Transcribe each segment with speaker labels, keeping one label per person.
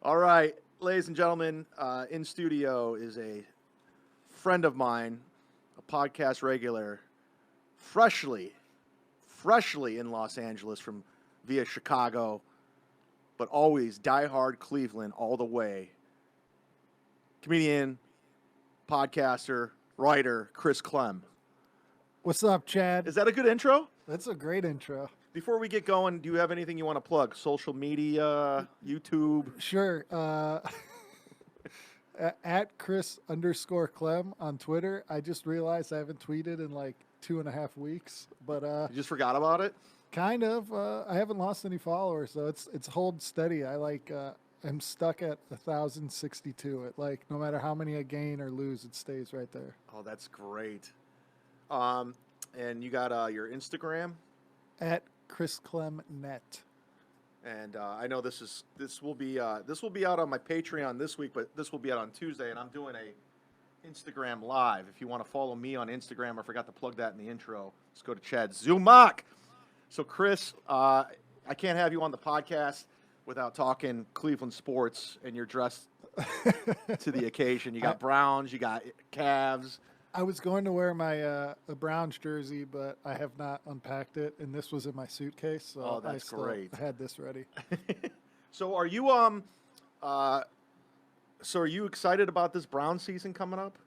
Speaker 1: All right, ladies and gentlemen, in studio is a friend of mine, a podcast regular, freshly in Los Angeles from via Chicago, but always diehard Cleveland all the way. Comedian, podcaster, writer, Chris Clem.
Speaker 2: What's up, Chad?
Speaker 1: Is that a good intro?
Speaker 2: That's a great intro.
Speaker 1: Before we get going, do you have anything you want to plug? Social media, YouTube?
Speaker 2: Sure. At Chris_Clem on Twitter. I just realized I haven't tweeted in like 2.5 weeks, but
Speaker 1: You just forgot about it?
Speaker 2: kind of. I haven't lost any followers, so it's hold steady. I'm stuck at 1,062. No matter how many I gain or lose, it stays right there.
Speaker 1: Oh, that's great. And you got your Instagram?
Speaker 2: At Chris Clem Net.
Speaker 1: And I know this will be out on my Patreon this week, but this will be out on Tuesday, and I'm doing a Instagram live. If you want to follow me on Instagram, I forgot to plug that in the intro. Let's go to Chad Zumock. So Chris, I can't have you on the podcast without talking Cleveland sports, and you're dressed to the occasion. You got Browns, you got Cavs.
Speaker 2: I was going to wear my a Browns jersey, but I have not unpacked it, and this was in my suitcase, so
Speaker 1: that's
Speaker 2: I
Speaker 1: great.
Speaker 2: had this ready.
Speaker 1: So are you are you excited about this Brown season coming up?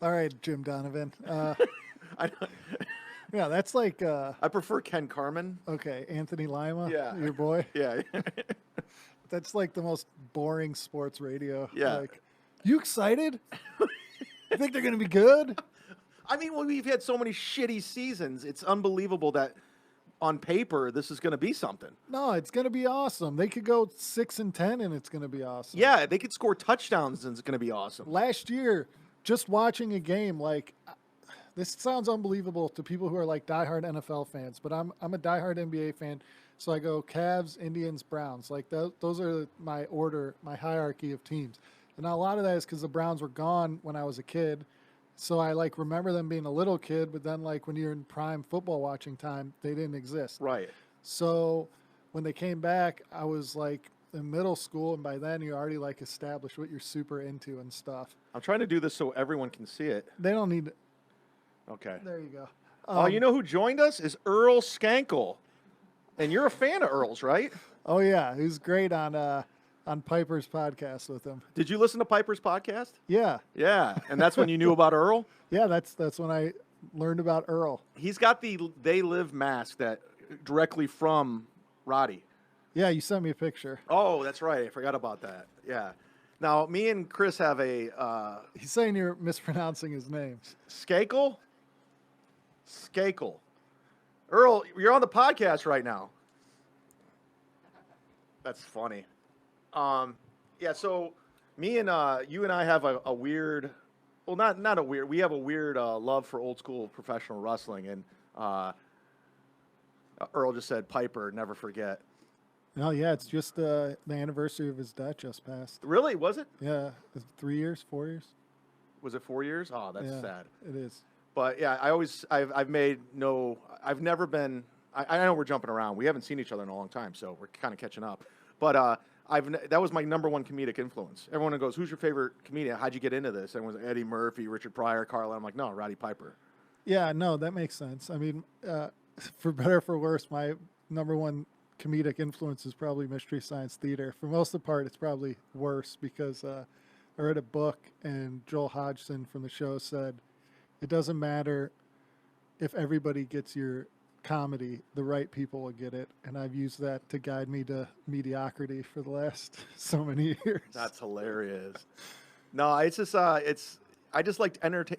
Speaker 2: All right, Jim Donovan.
Speaker 1: I
Speaker 2: Yeah, that's like
Speaker 1: prefer Ken Carmen.
Speaker 2: okay, Anthony Lima,
Speaker 1: Yeah.
Speaker 2: your boy.
Speaker 1: Yeah.
Speaker 2: That's like the most boring sports radio.
Speaker 1: Yeah.
Speaker 2: Like, you excited? You think they're going to be good?
Speaker 1: I mean, we've had so many shitty seasons. It's unbelievable that on paper this is going to be something.
Speaker 2: No, it's going to be awesome. They could go 6-10, and it's going to be awesome.
Speaker 1: Yeah, they could score touchdowns and it's going to be awesome.
Speaker 2: Last year, just watching a game, this sounds unbelievable to people who are like diehard NFL fans, but I'm a diehard NBA fan. So I go Cavs, Indians, Browns. Those are my order, my hierarchy of teams. And a lot of that is because the Browns were gone when I was a kid. So I remember them being a little kid, but then when you're in prime football watching time, they didn't exist.
Speaker 1: Right.
Speaker 2: So when they came back, I was in middle school, and by then you already established what you're super into and stuff.
Speaker 1: I'm trying to do this so everyone can see it.
Speaker 2: They don't need.
Speaker 1: Okay.
Speaker 2: There you go.
Speaker 1: You know who joined us is Earl Skakel. And you're a fan of Earl's, right?
Speaker 2: Oh yeah, he was great on Piper's podcast with him.
Speaker 1: Did you listen to Piper's podcast?
Speaker 2: Yeah,
Speaker 1: Yeah. And that's when you knew about Earl?
Speaker 2: yeah. That's when I learned about Earl.
Speaker 1: He's got the They Live mask that directly from Roddy.
Speaker 2: Yeah, you sent me a picture.
Speaker 1: Oh, that's right. I forgot about that. Yeah. Now, me and Chris have a
Speaker 2: He's saying you're mispronouncing his name.
Speaker 1: Skakel. Earl, you're on the podcast right now. That's funny. Yeah, so me and you and I have a weird, well, not a weird, we have a weird love for old school professional wrestling, and Earl just said, Piper, never forget.
Speaker 2: Oh yeah, it's just the anniversary of his death just passed.
Speaker 1: Really? Was it?
Speaker 2: Yeah, 3 years, 4 years.
Speaker 1: Was it 4 years? Oh, that's
Speaker 2: Yeah,
Speaker 1: sad.
Speaker 2: it is.
Speaker 1: But yeah, I've never been, I know we're jumping around. We haven't seen each other in a long time, so we're kind of catching up. But that was my number one comedic influence. Everyone goes, who's your favorite comedian? How'd you get into this? Everyone's like, Eddie Murphy, Richard Pryor, Carlin. I'm like, no, Roddy Piper.
Speaker 2: Yeah, no, that makes sense. I mean, for better or for worse, my number one comedic influence is probably Mystery Science Theater. For most of the part, it's probably worse because I read a book, and Joel Hodgson from the show said, it doesn't matter if everybody gets your comedy, the right people will get it. And I've used that to guide me to mediocrity for the last so many years.
Speaker 1: That's hilarious. No, it's just, I just like to entertain.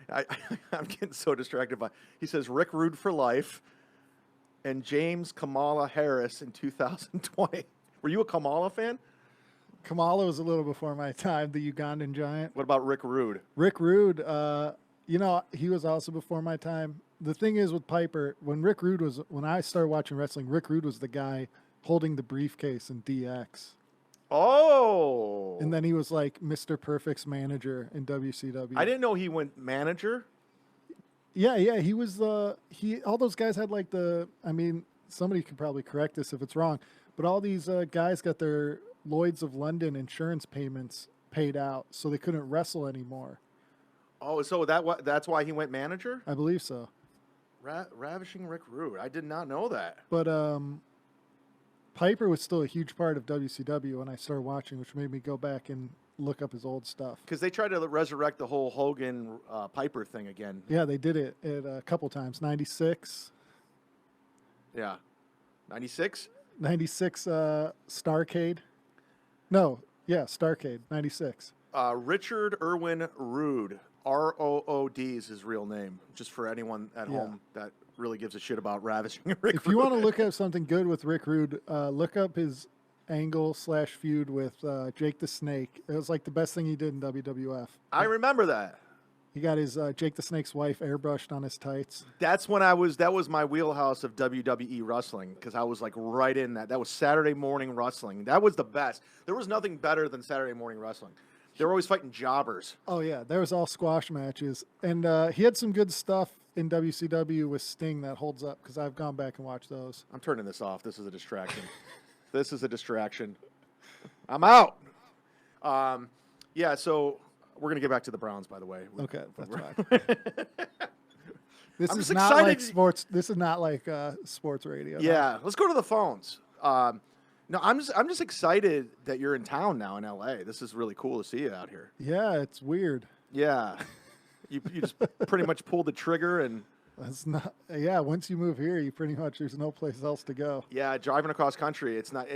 Speaker 1: I'm getting so distracted by, he says Rick Rude for life and James Kamala Harris in 2020. Were you a Kamala fan?
Speaker 2: Kamala was a little before my time, the Ugandan giant.
Speaker 1: What about Rick Rude?
Speaker 2: Rick Rude, he was also before my time. The thing is with Piper, when I started watching wrestling, Rick Rude was the guy holding the briefcase in DX.
Speaker 1: Oh.
Speaker 2: And then he was like Mr. Perfect's manager in WCW.
Speaker 1: I didn't know he went manager.
Speaker 2: Yeah, he was all those guys had somebody could probably correct this if it's wrong, but all these guys got their Lloyd's of London insurance payments paid out, so they couldn't wrestle anymore.
Speaker 1: Oh, so that's why he went manager?
Speaker 2: I believe so.
Speaker 1: Ravishing Rick Rude. I did not know that.
Speaker 2: But Piper was still a huge part of WCW when I started watching, which made me go back and look up his old stuff.
Speaker 1: Because they tried to resurrect the whole Hogan Piper thing again.
Speaker 2: Yeah, they did it a couple times. 96.
Speaker 1: Yeah. 96?
Speaker 2: 96 Starcade. No, yeah, Starcade, 96.
Speaker 1: Richard Irwin Rood. Rood is his real name, just for anyone at home that really gives a shit about ravishing Rick
Speaker 2: If you want to look up something good with Rick Rude, look up his angle/feud with Jake the Snake. It was like the best thing he did in WWF.
Speaker 1: I remember that.
Speaker 2: He got his Jake the Snake's wife airbrushed on his tights.
Speaker 1: That's when that was my wheelhouse of WWE wrestling, because I was like right in that. That was Saturday morning wrestling. That was the best. There was nothing better than Saturday morning wrestling. They were always fighting jobbers.
Speaker 2: Oh, yeah. There was all squash matches. And he had some good stuff in WCW with Sting that holds up, because I've gone back and watched those.
Speaker 1: I'm turning this off. This is a distraction. This is a distraction. I'm out. Yeah, so we're going to get back to the Browns, by the way.
Speaker 2: Okay, that's fine. This
Speaker 1: I'm
Speaker 2: is
Speaker 1: just
Speaker 2: not
Speaker 1: excited.
Speaker 2: like sports. This is not like sports radio.
Speaker 1: Yeah, let's go to the phones. No, I'm just excited that you're in town now in LA. This is really cool to see you out here.
Speaker 2: Yeah, it's weird.
Speaker 1: Yeah. You just pretty much pulled the trigger and
Speaker 2: That's not. Yeah, once you move here, you pretty much there's no place else to go.
Speaker 1: yeah, driving across country. It's not.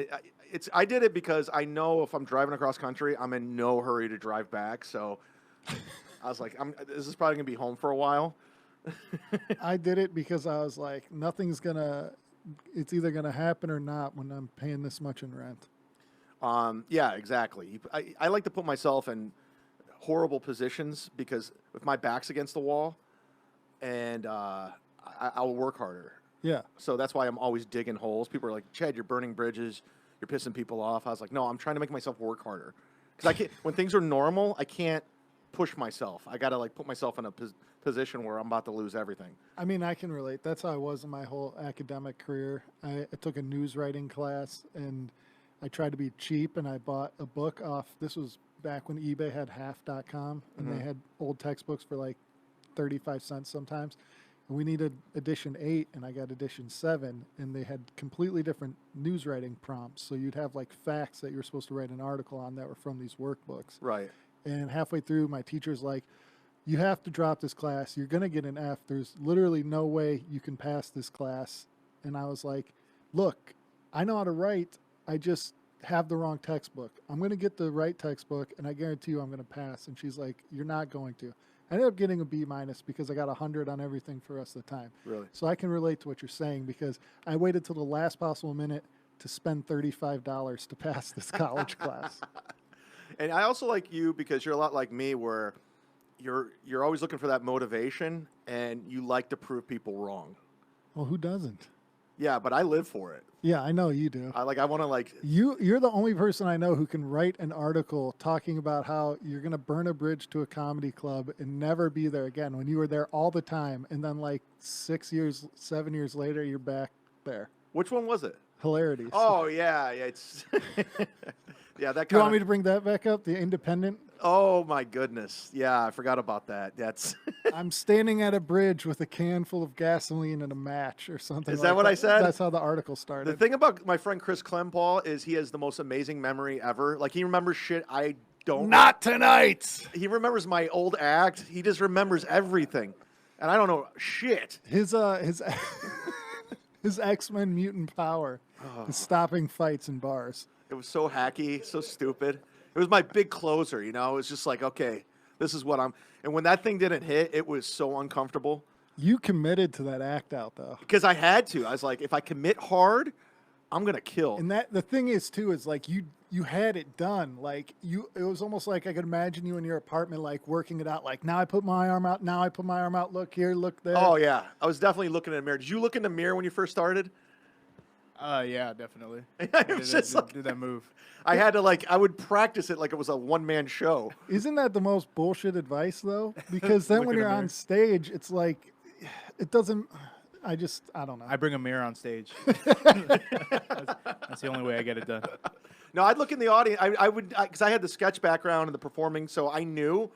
Speaker 1: I did it because I know if I'm driving across country, I'm in no hurry to drive back. So I was like, this is probably gonna be home for a while.
Speaker 2: I did it because I was like, it's either gonna happen or not when I'm paying this much in rent.
Speaker 1: Yeah, exactly. I like to put myself in horrible positions because if my back's against the wall, and I'll work harder.
Speaker 2: Yeah.
Speaker 1: So that's why I'm always digging holes. People are like, Chad, you're burning bridges. You're pissing people off. I was like, no, I'm trying to make myself work harder. Because I can't, when things are normal, I can't push myself. I got to like put myself in a position where I'm about to lose everything.
Speaker 2: I mean, I can relate. That's how I was in my whole academic career. I took a news writing class, and I tried to be cheap, and I bought a book off. This was back when eBay had half.com, and they had old textbooks for like 35 cents sometimes. And we needed edition 8, and I got edition 7, and they had completely different news writing prompts. So you'd have like facts that you were supposed to write an article on that were from these workbooks.
Speaker 1: Right.
Speaker 2: And halfway through, my teacher's like, you have to drop this class. You're going to get an F. There's literally no way you can pass this class. And I was like, look, I know how to write. I just have the wrong textbook. I'm going to get the right textbook, and I guarantee you I'm going to pass. And she's like, you're not going to. I ended up getting a B- because I got 100 on everything for the rest of the time.
Speaker 1: Really?
Speaker 2: So I can relate to what you're saying because I waited till the last possible minute to spend $35 to pass this college class.
Speaker 1: And I also like you because you're a lot like me where you're always looking for that motivation and you like to prove people wrong.
Speaker 2: Well, who doesn't?
Speaker 1: Yeah, but I live for it.
Speaker 2: Yeah, I know you do.
Speaker 1: I want to like
Speaker 2: You're the only person I know who can write an article talking about how you're going to burn a bridge to a comedy club and never be there again when you were there all the time. And then like 7 years later, you're back there.
Speaker 1: Which one was it?
Speaker 2: Hilarities.
Speaker 1: Oh, yeah, it's yeah, that
Speaker 2: Do you
Speaker 1: kind
Speaker 2: want me to bring that back up? The Independent?
Speaker 1: Oh my goodness. Yeah, I forgot about that. That's
Speaker 2: I'm standing at a bridge with a can full of gasoline and a match or something.
Speaker 1: Is that what I said?
Speaker 2: That's how the article
Speaker 1: The
Speaker 2: started.
Speaker 1: thing about my friend Chris Clem, Paul, is he has the most amazing memory ever. Like he remembers shit I don't.
Speaker 2: Not tonight.
Speaker 1: He remembers my old act. He just remembers everything, and I don't know shit.
Speaker 2: His his X-Men mutant power is stopping fights in bars.
Speaker 1: It was so hacky, so stupid. It was my big closer, you know. It was just like, okay, this is what I'm. And when that thing didn't hit, it was so uncomfortable.
Speaker 2: You committed to that act out though,
Speaker 1: Because I had to. I was like, if I commit hard, I'm gonna kill.
Speaker 2: and that the thing is too is like you had it done. Like it was almost like I could imagine you in your apartment, like working it out. Like now I put my arm out. Now I put my arm out. Look here. Look there.
Speaker 1: Oh yeah, I was definitely looking in the mirror. Did you look in the mirror when you first started?
Speaker 3: Yeah, definitely.
Speaker 1: It was just like,
Speaker 3: Did that move?
Speaker 1: I had to I would practice it like it was a one-man show.
Speaker 2: Isn't that the most bullshit advice though? Because then
Speaker 3: Look
Speaker 2: when
Speaker 3: in the
Speaker 2: you're on
Speaker 3: mirror.
Speaker 2: stage, it's like it doesn't. I don't know.
Speaker 3: I bring a mirror on stage. That's the only way I get it done.
Speaker 1: No, I'd look in the audience. I would, because I had the sketch background and the performing, so I knew,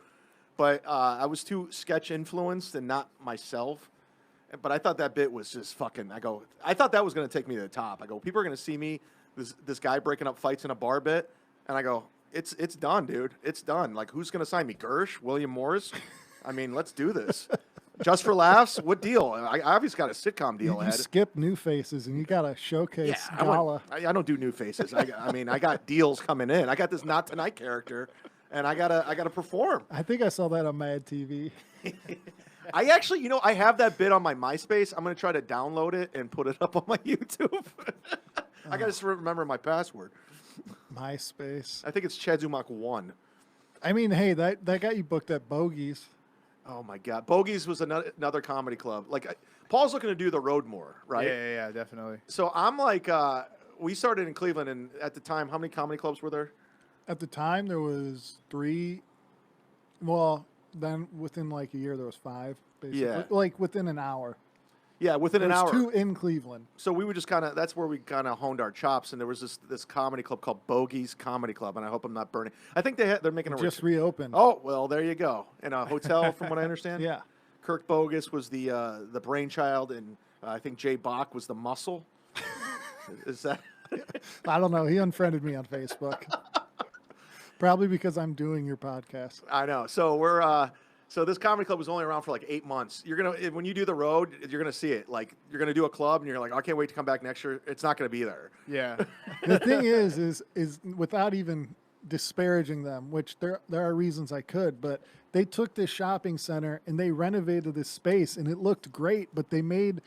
Speaker 1: but I was too sketch influenced and not myself. But I thought that bit was just fucking. I thought that was going to take me to the top. I go, people are going to see me, this guy breaking up fights in a bar bit, and I go, it's done, dude. It's done. Like, who's going to sign me? Gersh, William Morris? I mean, let's do this. Just for laughs? What deal? I obviously got a sitcom deal
Speaker 2: You
Speaker 1: ahead.
Speaker 2: skip New Faces and you got a showcase gala.
Speaker 1: I don't do new faces. I mean, I got deals coming in. I got this Not Tonight character, and I gotta perform.
Speaker 2: I think I saw that on Mad TV.
Speaker 1: I actually, I have that bit on my MySpace. I'm gonna try to download it and put it up on my YouTube. I gotta just remember my password.
Speaker 2: MySpace.
Speaker 1: I think it's Chad Zumock 1.
Speaker 2: I mean, hey, that got you booked at Bogies.
Speaker 1: Oh my God, Bogies was another comedy club. Like, Paul's looking to do the road more, right?
Speaker 3: Yeah, definitely.
Speaker 1: So I'm like, we started in Cleveland, and at the time, how many comedy clubs were there?
Speaker 2: At the time, there was 3. Well, then within like a year, there was 5. Basically.
Speaker 1: Yeah.
Speaker 2: Like within an hour.
Speaker 1: Yeah, within
Speaker 2: There
Speaker 1: an
Speaker 2: was
Speaker 1: hour.
Speaker 2: 2 in Cleveland.
Speaker 1: So we would just that's where we kind of honed our chops, and there was this comedy club called Bogies Comedy Club, and I hope I'm not burning. I think they're making a
Speaker 2: Just reopened.
Speaker 1: Oh, well, there you go. In a hotel, from what I understand.
Speaker 2: Yeah.
Speaker 1: Kirk Bogus was the brainchild, and I think Jay Bach was the muscle. Is that?
Speaker 2: I don't know. He unfriended me on Facebook. Probably because I'm doing your podcast.
Speaker 1: I know. So we're so this comedy club was only around for like 8 months. When you do the road, you're gonna see it. Like, you're gonna do a club, and you're like, I can't wait to come back next year. It's not gonna be there.
Speaker 3: Yeah.
Speaker 2: The thing is without even disparaging them, which there are reasons I could, but they took this shopping center and they renovated this space and it looked great, but they made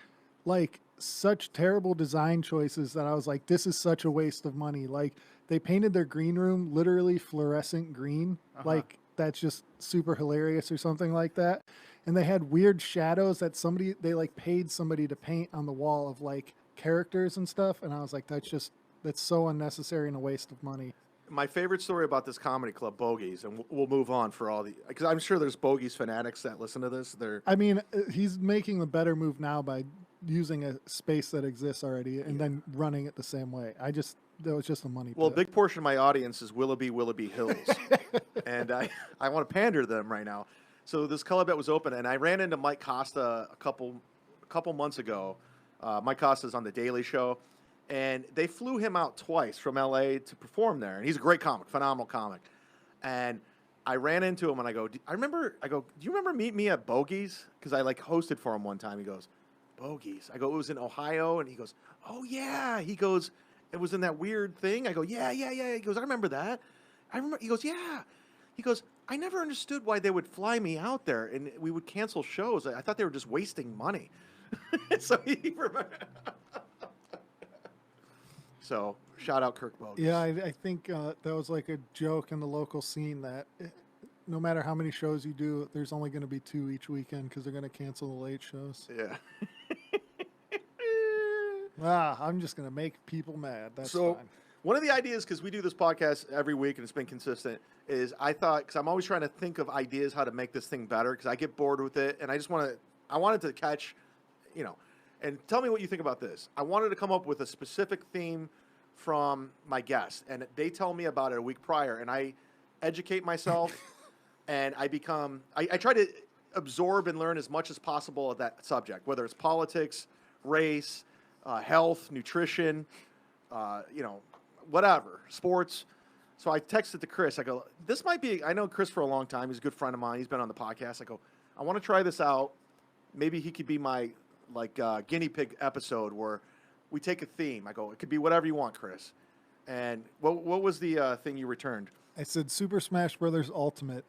Speaker 2: like such terrible design choices that I was like, this is such a waste of money. Like, they painted their green room literally fluorescent green. Like, that's just super hilarious or something like that. And they had weird shadows that they like paid somebody to paint on the wall of like characters and stuff. And I was like, that's so unnecessary and a waste of money.
Speaker 1: My favorite story about this comedy club, Bogies, and we'll move on because I'm sure there's Bogies fanatics that listen to this.
Speaker 2: I mean, he's making the better move now by using a space that exists already and then running it the same way. That was just a money
Speaker 1: Well, a
Speaker 2: pit.
Speaker 1: big portion of my audience is Willoughby Hills, and I want to pander to them right now. So this club that was open, and I ran into Mike Costa a couple months ago. Mike Costa's on The Daily Show, and they flew him out twice from L.A. to perform there, and he's a great comic, phenomenal comic. And I ran into him, and I go, do you remember meeting me at Bogies? Because I like hosted for him one time. He goes, Bogies. I go, it was in Ohio, and he goes, oh yeah. He goes, it was in that weird thing. I go, yeah. He goes, I remember that. He goes, yeah. He goes, I never understood why they would fly me out there and we would cancel shows. I thought they were just wasting money. So he remembered. So shout out Kirk Bogus.
Speaker 2: Yeah, I think that was like a joke in the local scene that no matter how many shows you do, there's only going to be 2 each weekend because they're going to cancel the late shows.
Speaker 1: Yeah.
Speaker 2: I'm just going to make people mad. That's
Speaker 1: so
Speaker 2: fine.
Speaker 1: one of the ideas, because we do this podcast every week and it's been consistent, is I thought, because I'm always trying to think of ideas how to make this thing better, because I get bored with it, and I wanted to catch, and tell me what you think about this. I wanted to come up with a specific theme from my guest, and they tell me about it a week prior, and I educate myself, and I try to absorb and learn as much as possible of that subject, whether it's politics, race, health, nutrition, whatever, sports. So I texted to Chris. I go, this might be, I know Chris for a long time. He's a good friend of mine. He's been on the podcast. I go, I want to try this out. Maybe he could be my guinea pig episode where we take a theme. I go, it could be whatever you want, Chris. And what was the thing you returned?
Speaker 2: I said Super Smash Brothers Ultimate.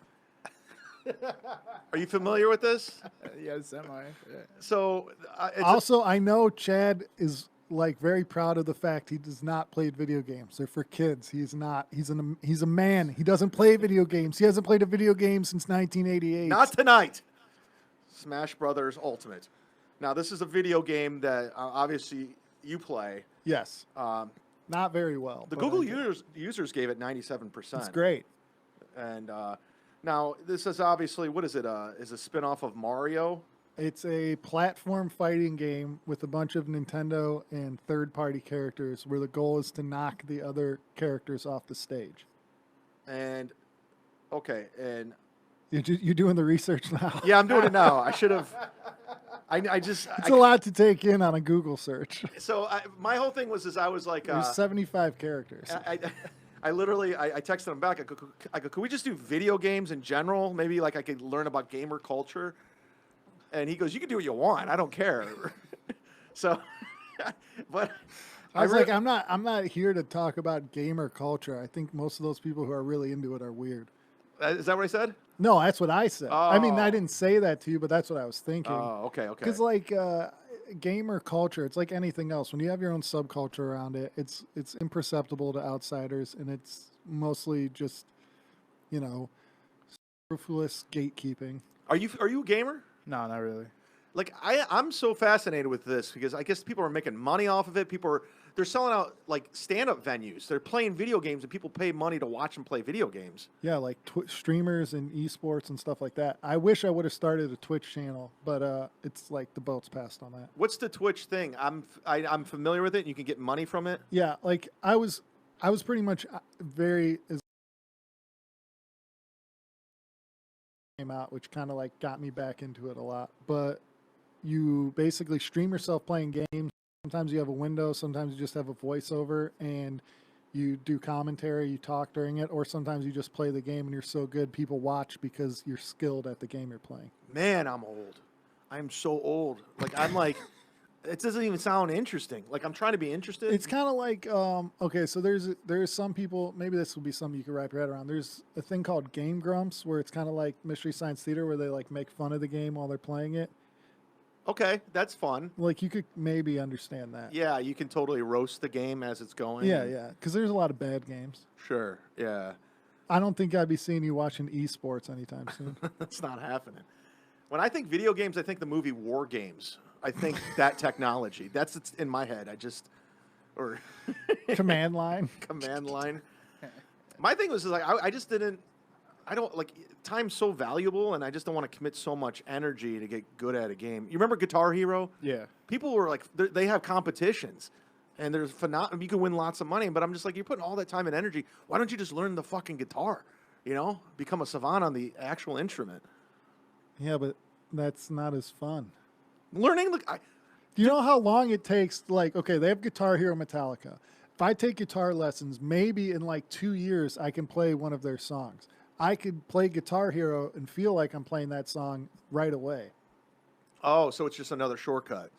Speaker 1: Are you familiar with this?
Speaker 3: Yeah, semi. Yeah.
Speaker 1: So
Speaker 2: Also, I know Chad is like very proud of the fact he does not play video games. They're for kids. He's not. He's a man. He doesn't play video games. He hasn't played a video game since 1988.
Speaker 1: Not tonight. Smash Brothers Ultimate. Now, this is a video game that obviously you play.
Speaker 2: Yes. Not very well.
Speaker 1: The
Speaker 2: but
Speaker 1: Google users gave it 97%.
Speaker 2: It's great.
Speaker 1: And now this is obviously, what is it? Is a spinoff of Mario?
Speaker 2: It's a platform fighting game with a bunch of Nintendo and third-party characters where the goal is to knock the other characters off the stage.
Speaker 1: And okay, and
Speaker 2: You're doing the research now.
Speaker 1: yeah, I'm doing it now. I should have. I just.
Speaker 2: It's a lot to take in on a Google search.
Speaker 1: So my whole thing was I was like.
Speaker 2: There's 75 characters.
Speaker 1: I literally texted him back. I go, could we just do video games in general? Maybe like I could learn about gamer culture. And he goes, you can do what you want. I don't care. So, but
Speaker 2: I was like, I'm not here to talk about gamer culture. I think most of those people who are really into it are weird.
Speaker 1: Is that what I said?
Speaker 2: No, that's what I said. I mean, I
Speaker 1: Oh.
Speaker 2: didn't say that to you, but that's what I was thinking.
Speaker 1: Oh, okay.
Speaker 2: Because like gamer culture, it's like anything else. When you have your own subculture around it, it's imperceptible to outsiders, and it's mostly just, you know, ruthless gatekeeping.
Speaker 1: Are you a gamer?
Speaker 3: No, not really.
Speaker 1: Like I'm so fascinated with this because I guess people are making money off of it. They're selling out like stand-up venues. They're playing video games, and people pay money to watch them play video games.
Speaker 2: Yeah, like streamers and esports and stuff like that. I wish I would have started a Twitch channel, but it's like the boat's passed on that.
Speaker 1: What's the Twitch thing? I'm familiar with it. And you can get money from it.
Speaker 2: Yeah, like I was pretty much very came out, which kind of like got me back into it a lot. But you basically stream yourself playing games. Sometimes you have a window, sometimes you just have a voiceover, and you do commentary, you talk during it, or sometimes you just play the game and you're so good people watch because you're skilled at the game you're playing.
Speaker 1: Man, I'm old. I'm so old. Like I'm like, it doesn't even sound interesting. Like I'm trying to be interested.
Speaker 2: It's kind of like okay, so there's some people, maybe this will be something you could wrap your head around. There's a thing called Game Grumps where it's kind of like Mystery Science Theater where they like make fun of the game while they're playing it.
Speaker 1: Okay, that's fun.
Speaker 2: Like you could maybe understand that.
Speaker 1: Yeah, you can totally roast the game as it's going.
Speaker 2: Yeah, because there's a lot of bad games.
Speaker 1: Sure. Yeah.
Speaker 2: I don't think I'd be seeing you watching esports anytime soon.
Speaker 1: That's not happening. When I think video games, I think the movie War Games. I think that technology. That's it's in my head. Or
Speaker 2: Command line.
Speaker 1: command line. My thing was like I just didn't. I don't like time's so valuable, and I just don't want to commit so much energy to get good at a game. You remember Guitar Hero?
Speaker 3: Yeah.
Speaker 1: People were like, they have competitions, and there's you can win lots of money. But I'm just like, you're putting all that time and energy. Why don't you just learn the fucking guitar? You know, become a savant on the actual instrument.
Speaker 2: Yeah, but that's not as fun.
Speaker 1: Learning the.
Speaker 2: Do you know how long it takes? Like, okay, they have Guitar Hero Metallica. If I take guitar lessons, maybe in like 2 years, I can play one of their songs. I could play Guitar Hero and feel like I'm playing that song right away.
Speaker 1: Oh, so it's just another shortcut.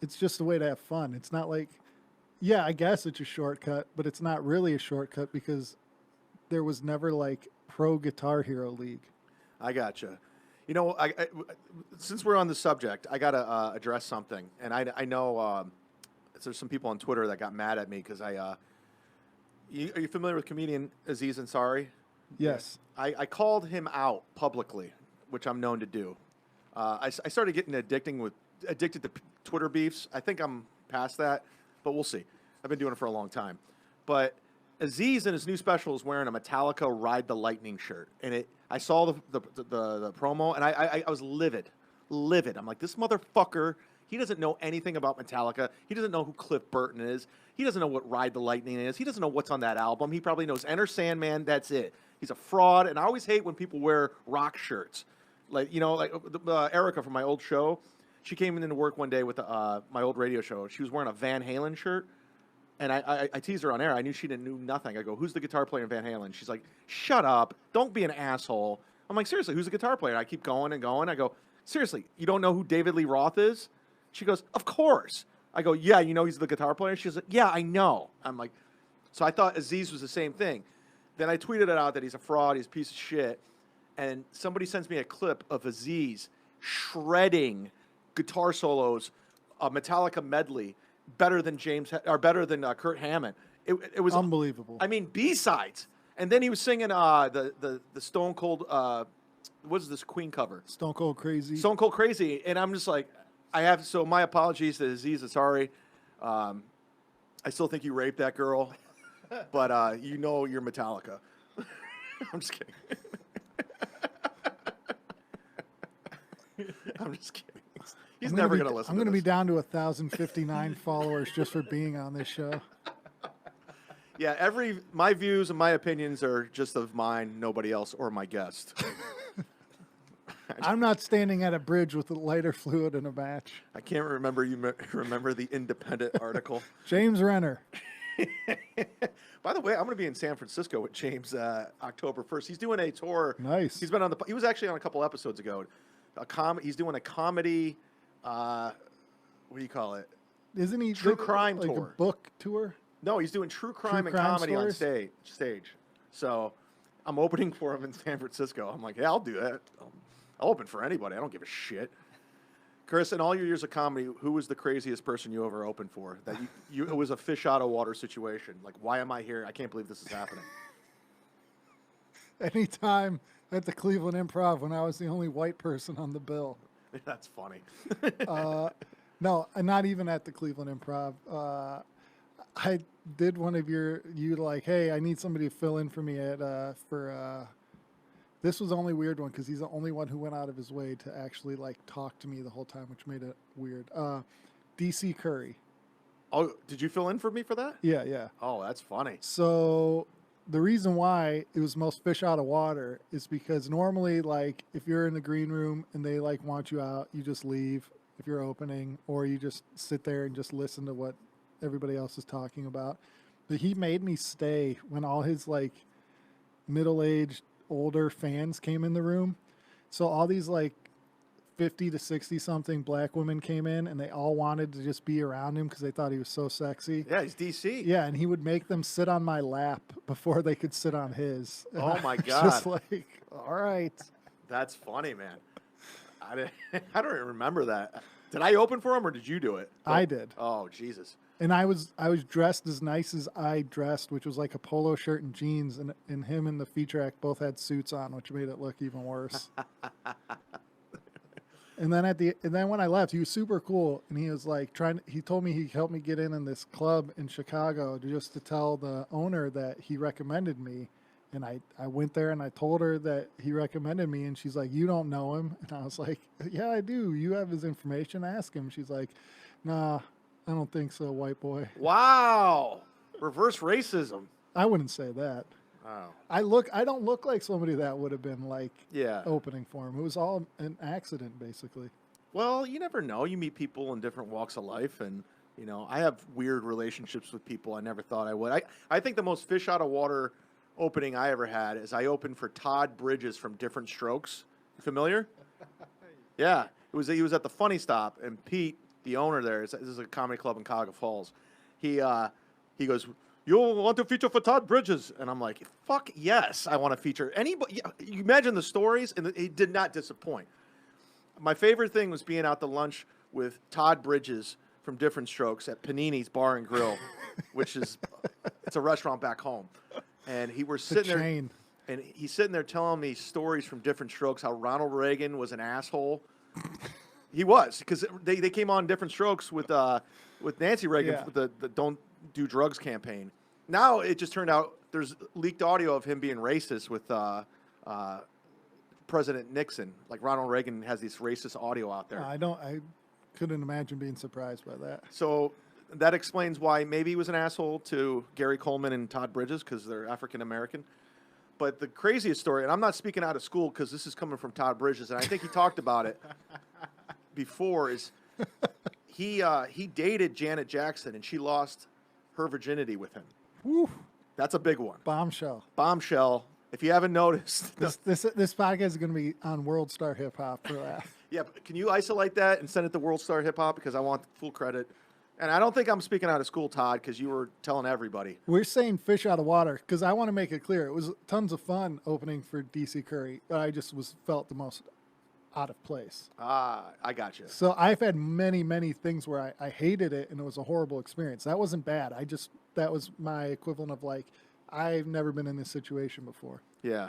Speaker 2: It's just a way to have fun. It's not like, yeah, I guess it's a shortcut, but it's not really a shortcut because there was never like Pro Guitar Hero League.
Speaker 1: I gotcha. You know, since we're on the subject, I gotta address something, and I know there's some people on Twitter that got mad at me because are you familiar with comedian Aziz Ansari?
Speaker 2: Yes.
Speaker 1: I called him out publicly, which I'm known to do. I started getting addicted to Twitter beefs. I think I'm past that, but we'll see. I've been doing it for a long time. But Aziz in his new special is wearing a Metallica Ride the Lightning shirt, and I saw the promo, and I was livid. I'm like, this motherfucker. He doesn't know anything about Metallica. He doesn't know who Cliff Burton is. He doesn't know what Ride the Lightning is. He doesn't know what's on that album. He probably knows Enter Sandman. That's it. He's a fraud, and I always hate when people wear rock shirts. Like, you know, like Erica from my old show, she came into work one day with my old radio show. She was wearing a Van Halen shirt, and I teased her on air. I knew she knew nothing. I go, who's the guitar player in Van Halen? She's like, shut up. Don't be an asshole. I'm like, seriously, who's the guitar player? I keep going and going. I go, seriously, you don't know who David Lee Roth is? She goes, of course. I go, yeah, you know he's the guitar player? She's like, yeah, I know. I'm like, so I thought Aziz was the same thing. Then I tweeted it out that he's a fraud, he's a piece of shit. And somebody sends me a clip of Aziz shredding guitar solos, a Metallica medley, better than Kurt Hammond. It was
Speaker 2: Unbelievable.
Speaker 1: I mean, B-sides. And then he was singing the Stone Cold, what is this Queen cover?
Speaker 2: Stone Cold Crazy.
Speaker 1: Stone Cold Crazy. And I'm just like, so my apologies to Aziz Ansari. I still think you raped that girl, but you know you're Metallica. I'm just kidding. I'm just kidding. He's
Speaker 2: I'm
Speaker 1: never
Speaker 2: be-
Speaker 1: going to listen
Speaker 2: I'm
Speaker 1: to
Speaker 2: gonna be
Speaker 1: this.
Speaker 2: down to 1,059 followers just for being on this show.
Speaker 1: Yeah, my views and my opinions are just of mine, nobody else, or my guest.
Speaker 2: I'm not standing at a bridge with a lighter fluid in a match.
Speaker 1: I can't remember remember the Independent article.
Speaker 2: James Renner.
Speaker 1: By the way, I'm going to be in San Francisco with James October 1st. He's doing a tour.
Speaker 2: Nice.
Speaker 1: He was actually on a couple episodes ago. He's doing a comedy. What do you call it?
Speaker 2: Isn't he
Speaker 1: True crime
Speaker 2: like
Speaker 1: tour.
Speaker 2: a book tour?
Speaker 1: No, he's doing true crime and
Speaker 2: crime
Speaker 1: comedy on
Speaker 2: stories?
Speaker 1: stage. So I'm opening for him in San Francisco. I'm like, hey, I'll do that. I'll open for anybody. I don't give a shit. Chris, in all your years of comedy, who was the craziest person you ever opened for? That it was a fish out of water situation. Like, why am I here? I can't believe this is happening.
Speaker 2: Anytime at the Cleveland Improv when I was the only white person on the bill.
Speaker 1: That's funny.
Speaker 2: No, not even at the Cleveland Improv. I did one of you like, hey, I need somebody to fill in for me this was the only weird one because he's the only one who went out of his way to actually like talk to me the whole time, which made it weird. DC Curry.
Speaker 1: Oh, did you fill in for me for that?
Speaker 2: Yeah.
Speaker 1: Oh, that's funny.
Speaker 2: So the reason why it was most fish out of water is because normally, like, if you're in the green room and they like want you out, you just leave if you're opening, or you just sit there and just listen to what everybody else is talking about. But he made me stay when all his like middle-aged older fans came in the room. So all these like 50 to 60 something black women came in and they all wanted to just be around him because they thought he was so sexy.
Speaker 1: Yeah, he's DC.
Speaker 2: Yeah, and he would make them sit on my lap before they could sit on his. And
Speaker 1: Oh,
Speaker 2: I
Speaker 1: my
Speaker 2: was
Speaker 1: God.
Speaker 2: Just like, all right.
Speaker 1: That's funny, man. I don't even remember that. Did I open for him or did you do it?
Speaker 2: I did.
Speaker 1: Oh, Jesus.
Speaker 2: And I was dressed as nice as I dressed, which was like a polo shirt and jeans, and him and the feature act both had suits on, which made it look even worse. And then when I left, he was super cool, and he was like he told me he helped me get in this club in Chicago just to tell the owner that he recommended me. And I went there and I told her that he recommended me, and she's like, "You don't know him?" And I was like, "Yeah, I do. You have his information. Ask him." She's like, "Nah, I don't think so, white boy."
Speaker 1: Wow. Reverse racism.
Speaker 2: I wouldn't say that.
Speaker 1: Oh.
Speaker 2: I don't look like somebody that would have been like
Speaker 1: Yeah.
Speaker 2: opening for him. It was all an accident, basically.
Speaker 1: Well, you never know. You meet people in different walks of life, and, you know, I have weird relationships with people I never thought I would. I think the most fish out of water opening I ever had is I opened for Todd Bridges from Different Strokes. Familiar? Yeah. He was at the Funny Stop, and Pete, the owner there, this is a comedy club in Cuyahoga Falls. He goes, "You want to feature for Todd Bridges?" And I'm like, "Fuck yes, I want to feature anybody." You imagine the stories, and he did not disappoint. My favorite thing was being out to lunch with Todd Bridges from Diffrent Strokes at Panini's Bar and Grill, which is it's a restaurant back home. And we're sitting there,
Speaker 2: chain.
Speaker 1: and he's sitting there telling me stories from Diffrent Strokes, how Ronald Reagan was an asshole. He was, because they came on Different Strokes with Nancy Reagan
Speaker 2: Yeah.
Speaker 1: with the Don't Do Drugs campaign. Now it just turned out there's leaked audio of him being racist with President Nixon. Like Ronald Reagan has this racist audio out there.
Speaker 2: I couldn't imagine being surprised by that.
Speaker 1: So that explains why maybe he was an asshole to Gary Coleman and Todd Bridges, because they're African American. But the craziest story, and I'm not speaking out of school because this is coming from Todd Bridges, and I think he talked about it before, is he dated Janet Jackson, and she lost her virginity with him.
Speaker 2: Woo,
Speaker 1: That's a big one.
Speaker 2: bombshell.
Speaker 1: Bombshell. If you haven't noticed,
Speaker 2: This podcast is going to be on World Star Hip Hop for that.
Speaker 1: yeah, but can you isolate that and send it to World Star Hip Hop, because I want full credit. And I don't think I'm speaking out of school, Todd, because you were telling everybody.
Speaker 2: We're saying fish out of water because I want to make it clear. It was tons of fun opening for DC Curry, but I just felt the most out of place.
Speaker 1: Ah, I got you.
Speaker 2: So I've had many, many things where I hated it and it was a horrible experience. That wasn't bad. That was my equivalent of like, I've never been in this situation before.
Speaker 1: Yeah.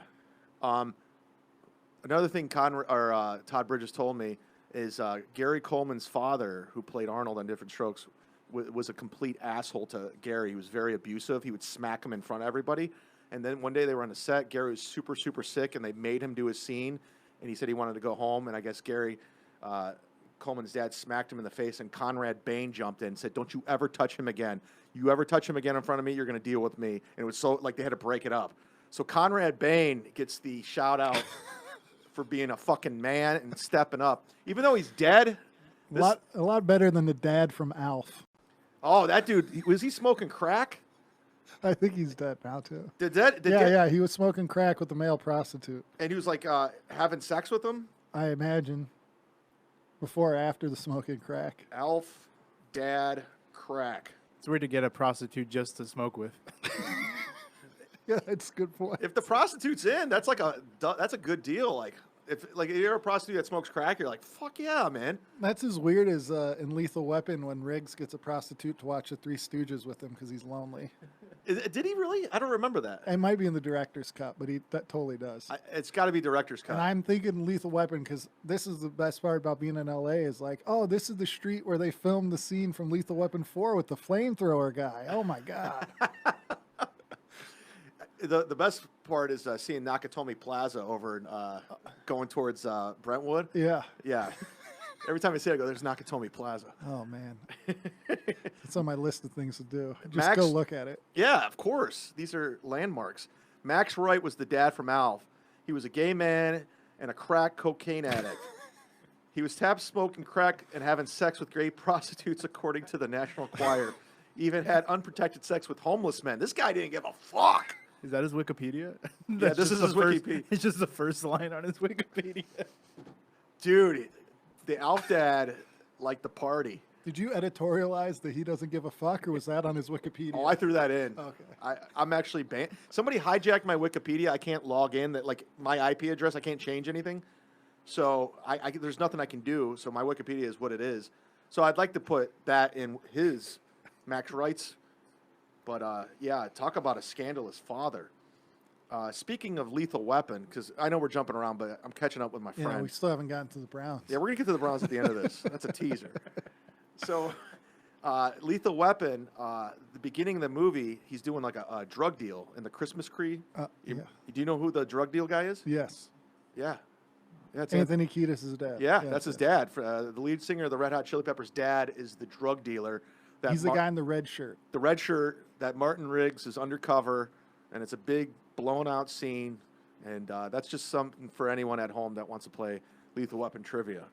Speaker 1: Another thing Todd Bridges told me is Gary Coleman's father, who played Arnold on Different Strokes, was a complete asshole to Gary. He was very abusive. He would smack him in front of everybody. And then one day they were on the set. Gary was super, super sick, and they made him do his scene. And he said he wanted to go home. And I guess Gary Coleman's dad smacked him in the face, and Conrad Bain jumped in and said, "Don't you ever touch him again. You ever touch him again in front of me, you're going to deal with me." And it was so like they had to break it up. So Conrad Bain gets the shout out for being a fucking man and stepping up, even though he's dead.
Speaker 2: A lot better than the dad from Alf.
Speaker 1: Oh, that dude, was he smoking crack?
Speaker 2: I think he's dead now too.
Speaker 1: Yeah.
Speaker 2: He was smoking crack with the male prostitute.
Speaker 1: And he was like having sex with him?
Speaker 2: I imagine. Before or after the smoking crack.
Speaker 1: Alf, dad, crack.
Speaker 3: It's weird to get a prostitute just to smoke with.
Speaker 2: Yeah, it's a good point.
Speaker 1: If the prostitute's in, that's a good deal. Like if you're a prostitute that smokes crack, you're like, fuck yeah, man.
Speaker 2: That's as weird as in Lethal Weapon when Riggs gets a prostitute to watch the Three Stooges with him because he's lonely.
Speaker 1: Did he really? I don't remember that.
Speaker 2: It might be in the director's cut, but that totally does.
Speaker 1: It's got to be director's cut.
Speaker 2: And I'm thinking Lethal Weapon because this is the best part about being in LA is like, oh, this is the street where they filmed the scene from Lethal Weapon 4 with the flamethrower guy. Oh my God.
Speaker 1: The best part is seeing Nakatomi Plaza over going towards Brentwood.
Speaker 2: Yeah.
Speaker 1: Yeah. Every time I see it, I go, there's Nakatomi Plaza.
Speaker 2: Oh man. It's on my list of things to do. Just
Speaker 1: Max-
Speaker 2: go look at it.
Speaker 1: Yeah, of course. These are landmarks. Max Wright was the dad from Alf. He was a gay man and a crack cocaine addict. He was tapped smoking crack and having sex with gay prostitutes, according to the National Choir. Even had unprotected sex with homeless men. This guy didn't give a fuck.
Speaker 3: Is that his Wikipedia?
Speaker 1: Yeah, this is his Wikipedia.
Speaker 3: It's just the first line on his Wikipedia.
Speaker 1: Dude, the Alf dad liked the party.
Speaker 2: Did you editorialize that he doesn't give a fuck, or was that on his Wikipedia?
Speaker 1: Oh, I threw that in.
Speaker 2: Okay.
Speaker 1: I'm actually banned. Somebody hijacked my Wikipedia. I can't log in. That like my IP address, I can't change anything. So there's nothing I can do. So my Wikipedia is what it is. So I'd like to put that in his Max Wright's. But yeah, talk about a scandalous father. Speaking of Lethal Weapon, because I know we're jumping around, but I'm catching up with my friend.
Speaker 2: Yeah, we still haven't gotten to the Browns.
Speaker 1: Yeah, we're going to get to the Browns at the end of this. That's a teaser. So, Lethal Weapon, the beginning of the movie, he's doing like a drug deal in the Christmas tree.
Speaker 2: Yeah.
Speaker 1: Do you know who the drug deal guy is?
Speaker 2: Yes.
Speaker 1: Yeah. Yeah, it's
Speaker 2: Anthony Kiedis' dad.
Speaker 1: Yeah, that's his dad. The lead singer of the Red Hot Chili Peppers' dad is the drug dealer.
Speaker 2: He's the guy in the red shirt.
Speaker 1: The red shirt that Martin Riggs is undercover, and it's a big blown out scene. And that's just something for anyone at home that wants to play Lethal Weapon trivia.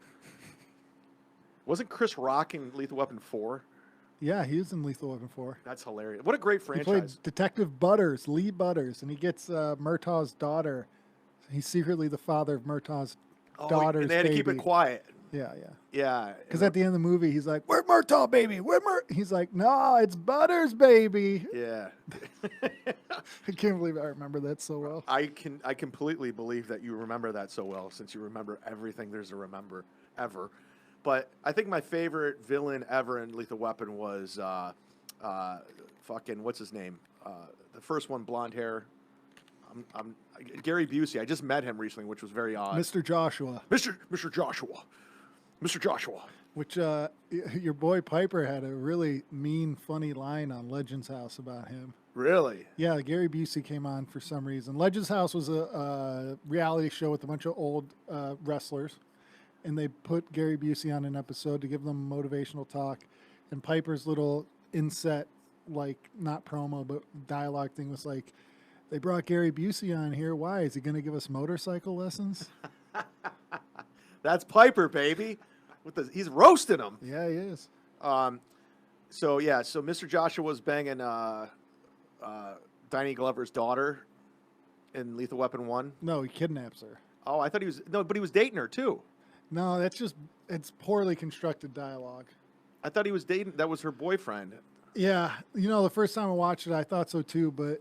Speaker 1: Wasn't Chris Rock in Lethal Weapon 4?
Speaker 2: Yeah, he was in Lethal Weapon 4.
Speaker 1: That's hilarious. What a great
Speaker 2: He
Speaker 1: franchise.
Speaker 2: played Detective Butters, Lee Butters, and he gets Murtaugh's daughter. He's secretly the father of Murtaugh's daughter's
Speaker 1: and they had to keep
Speaker 2: baby.
Speaker 1: it quiet.
Speaker 2: Yeah.
Speaker 1: Yeah.
Speaker 2: Because at the end of the movie, he's like, "Where's Murtaugh, baby? He's like, "No, it's Butters, baby."
Speaker 1: Yeah.
Speaker 2: I can't believe I remember that so well.
Speaker 1: I completely believe that you remember that so well, since you remember everything there's to remember ever. But I think my favorite villain ever in Lethal Weapon was fucking what's his name? The first one, blonde hair. I'm Gary Busey. I just met him recently, which was very odd.
Speaker 2: Mr. Joshua.
Speaker 1: Mr. Joshua.
Speaker 2: Which your boy Piper had a really mean, funny line on Legends House about him.
Speaker 1: Really?
Speaker 2: Yeah, Gary Busey came on for some reason. Legends House was a reality show with a bunch of old wrestlers, and they put Gary Busey on an episode to give them motivational talk. And Piper's little inset, like not promo but dialogue thing was like, "They brought Gary Busey on here. Why? Is he going to give us motorcycle lessons?"
Speaker 1: That's Piper, baby. He's roasting him.
Speaker 2: Yeah, he is.
Speaker 1: So Mr. Joshua was banging Danny Glover's daughter in Lethal Weapon 1.
Speaker 2: No, he kidnaps her.
Speaker 1: Oh, I thought but he was dating her too.
Speaker 2: No, it's poorly constructed dialogue.
Speaker 1: I thought he was dating, that was her boyfriend.
Speaker 2: Yeah, the first time I watched it, I thought so too, but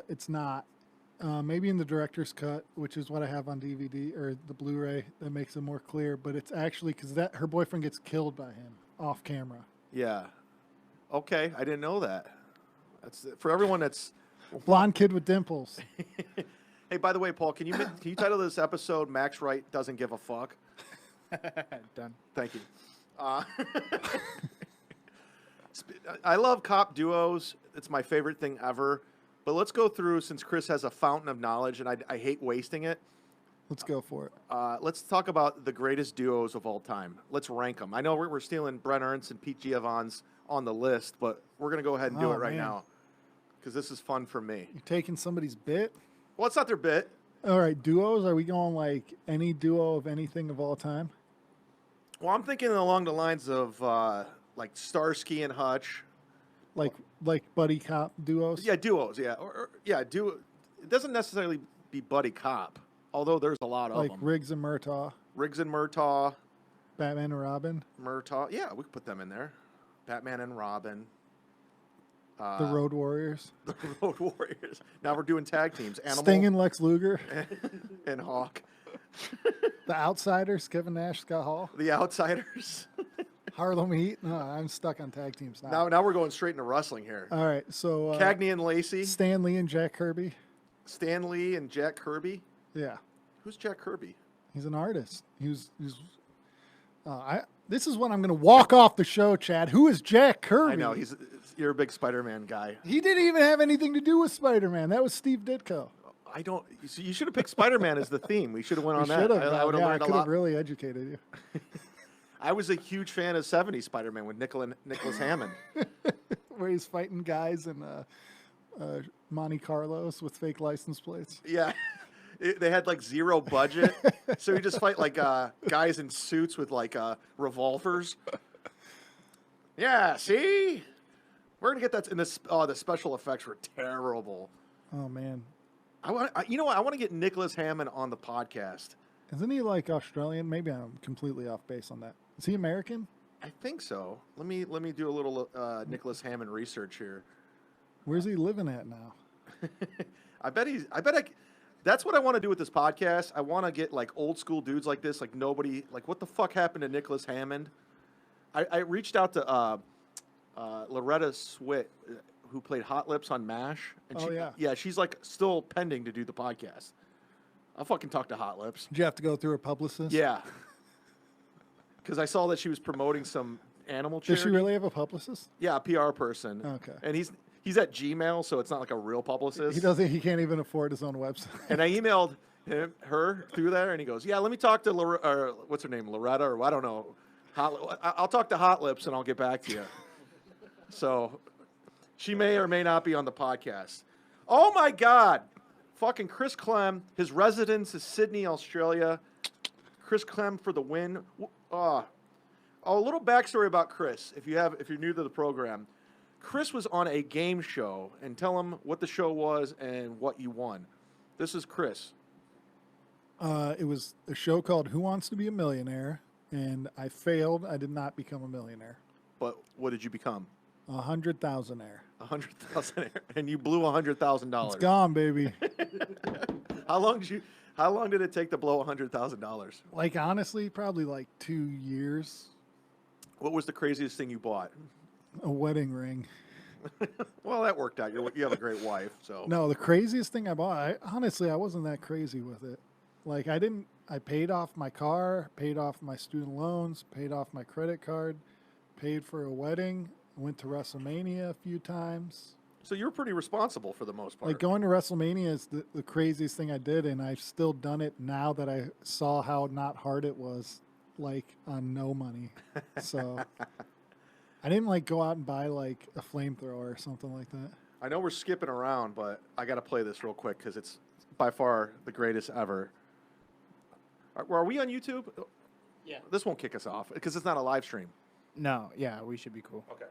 Speaker 2: it's not. Maybe in the director's cut, which is what I have on DVD or the Blu-ray, that makes it more clear. But it's actually because her boyfriend gets killed by him off camera.
Speaker 1: Yeah. Okay, I didn't know that. That's for everyone that's
Speaker 2: blonde kid with dimples.
Speaker 1: Hey, by the way, Paul, can you title this episode "Max Wright Doesn't Give a Fuck"?
Speaker 3: Done.
Speaker 1: Thank you. I love cop duos. It's my favorite thing ever. But let's go through, since Chris has a fountain of knowledge, and I hate wasting it.
Speaker 2: Let's go for it.
Speaker 1: Let's talk about the greatest duos of all time. Let's rank them. I know we're stealing Brent Ernst and Pete Giovan's on the list, but we're going to go ahead and do
Speaker 2: Oh,
Speaker 1: it right
Speaker 2: man.
Speaker 1: now because this is fun for me.
Speaker 2: You're taking somebody's bit?
Speaker 1: Well, it's not their bit.
Speaker 2: All right, duos. Are we going like any duo of anything of all time?
Speaker 1: Well, I'm thinking along the lines of like Starsky and Hutch.
Speaker 2: Like buddy cop duos?
Speaker 1: Yeah, duos. Yeah, duo. It doesn't necessarily be buddy cop, although there's a lot of
Speaker 2: Like
Speaker 1: them.
Speaker 2: Riggs and Murtaugh,
Speaker 1: Riggs and Murtaugh.
Speaker 2: Batman and Robin,
Speaker 1: Murtaugh. Yeah, we could put them in there. Batman and Robin.
Speaker 2: the Road Warriors,
Speaker 1: The Road Warriors. Now we're doing tag teams. Animal
Speaker 2: Sting and Lex Luger,
Speaker 1: and Hawk.
Speaker 2: the Outsiders, Kevin Nash, Scott Hall,
Speaker 1: The Outsiders.
Speaker 2: Harlem Heat. No, I'm stuck on tag teams now.
Speaker 1: Now we're going straight into wrestling here.
Speaker 2: All right, so
Speaker 1: Cagney and Lacey.
Speaker 2: Stan Lee and Jack Kirby.
Speaker 1: Stan Lee and Jack Kirby.
Speaker 2: Yeah,
Speaker 1: Who's Jack Kirby?
Speaker 2: he's an artist. This is when I'm going to walk off the show, Chad. Who is Jack Kirby?
Speaker 1: I know you're a big Spider-Man guy.
Speaker 2: He didn't even have anything to do with Spider-Man. That was Steve Ditko.
Speaker 1: I don't. You should have picked Spider-Man as the theme. We should have went on that.
Speaker 2: Should have.
Speaker 1: I would have learned
Speaker 2: I
Speaker 1: a
Speaker 2: could
Speaker 1: lot.
Speaker 2: have really educated you.
Speaker 1: I was a huge fan of '70s Spider-Man with Nicholas Hammond.
Speaker 2: Where he's fighting guys in Monte Carlos with fake license plates.
Speaker 1: Yeah. They had like zero budget, so you just fight like guys in suits with like revolvers. Yeah, see, we're gonna get that in this. Oh, the special effects were terrible.
Speaker 2: Oh man,
Speaker 1: You know what? I want to get Nicholas Hammond on the podcast.
Speaker 2: isn't he like Australian? Maybe I'm completely off base on that. Is he American?
Speaker 1: I think so. Let me do a little Nicholas Hammond research here.
Speaker 2: Where's he living at now?
Speaker 1: That's what I want to do with this podcast. I want to get like old school dudes like this, like nobody, like what the fuck happened to Nicholas Hammond? I reached out to Loretta Swit, who played Hot Lips on MASH. And
Speaker 2: yeah.
Speaker 1: She's like still pending to do the podcast. I'll fucking talk to Hot Lips.
Speaker 2: Did you have to go through a publicist?
Speaker 1: Yeah. Because I saw that she was promoting some animal charity.
Speaker 2: Does she really have a publicist?
Speaker 1: Yeah, a PR person.
Speaker 2: Okay.
Speaker 1: And he's at Gmail, so it's not like a real publicist.
Speaker 2: He can't even afford his own website.
Speaker 1: And I emailed her through there, and he goes, "Yeah, let me talk to what's her name, Loretta, or I don't know. I'll talk to Hot Lips, and I'll get back to you." So she may or may not be on the podcast. Oh my God, fucking Chris Clem. His residence is Sydney, Australia. Chris Clem for the win. A little backstory about Chris. If you're new to the program. Chris was on a game show, and tell him what the show was and what you won. This is Chris.
Speaker 2: It was a show called Who Wants to Be a Millionaire, and I failed. I did not become a millionaire.
Speaker 1: But what did you become?
Speaker 2: 100,000-aire.
Speaker 1: 100,000, and you blew $100,000.
Speaker 2: It's gone, baby.
Speaker 1: How long did it take to blow $100,000?
Speaker 2: Like, honestly, probably like 2 years.
Speaker 1: What was the craziest thing you bought?
Speaker 2: A wedding ring.
Speaker 1: Well, that worked out. You have a great wife, so.
Speaker 2: No, the craziest thing I bought, honestly, I wasn't that crazy with it. Like, I paid off my car, paid off my student loans, paid off my credit card, paid for a wedding, went to WrestleMania a few times.
Speaker 1: So you were pretty responsible for the most part.
Speaker 2: Like, going to WrestleMania is the craziest thing I did, and I've still done it now that I saw how not hard it was, like, on no money. So I didn't, like, go out and buy, like, a flamethrower or something like that.
Speaker 1: I know we're skipping around, but I got to play this real quick because it's by far the greatest ever. Are we on YouTube?
Speaker 4: Yeah.
Speaker 1: This won't kick us off because it's not a live stream.
Speaker 3: No, yeah, we should be cool.
Speaker 1: Okay.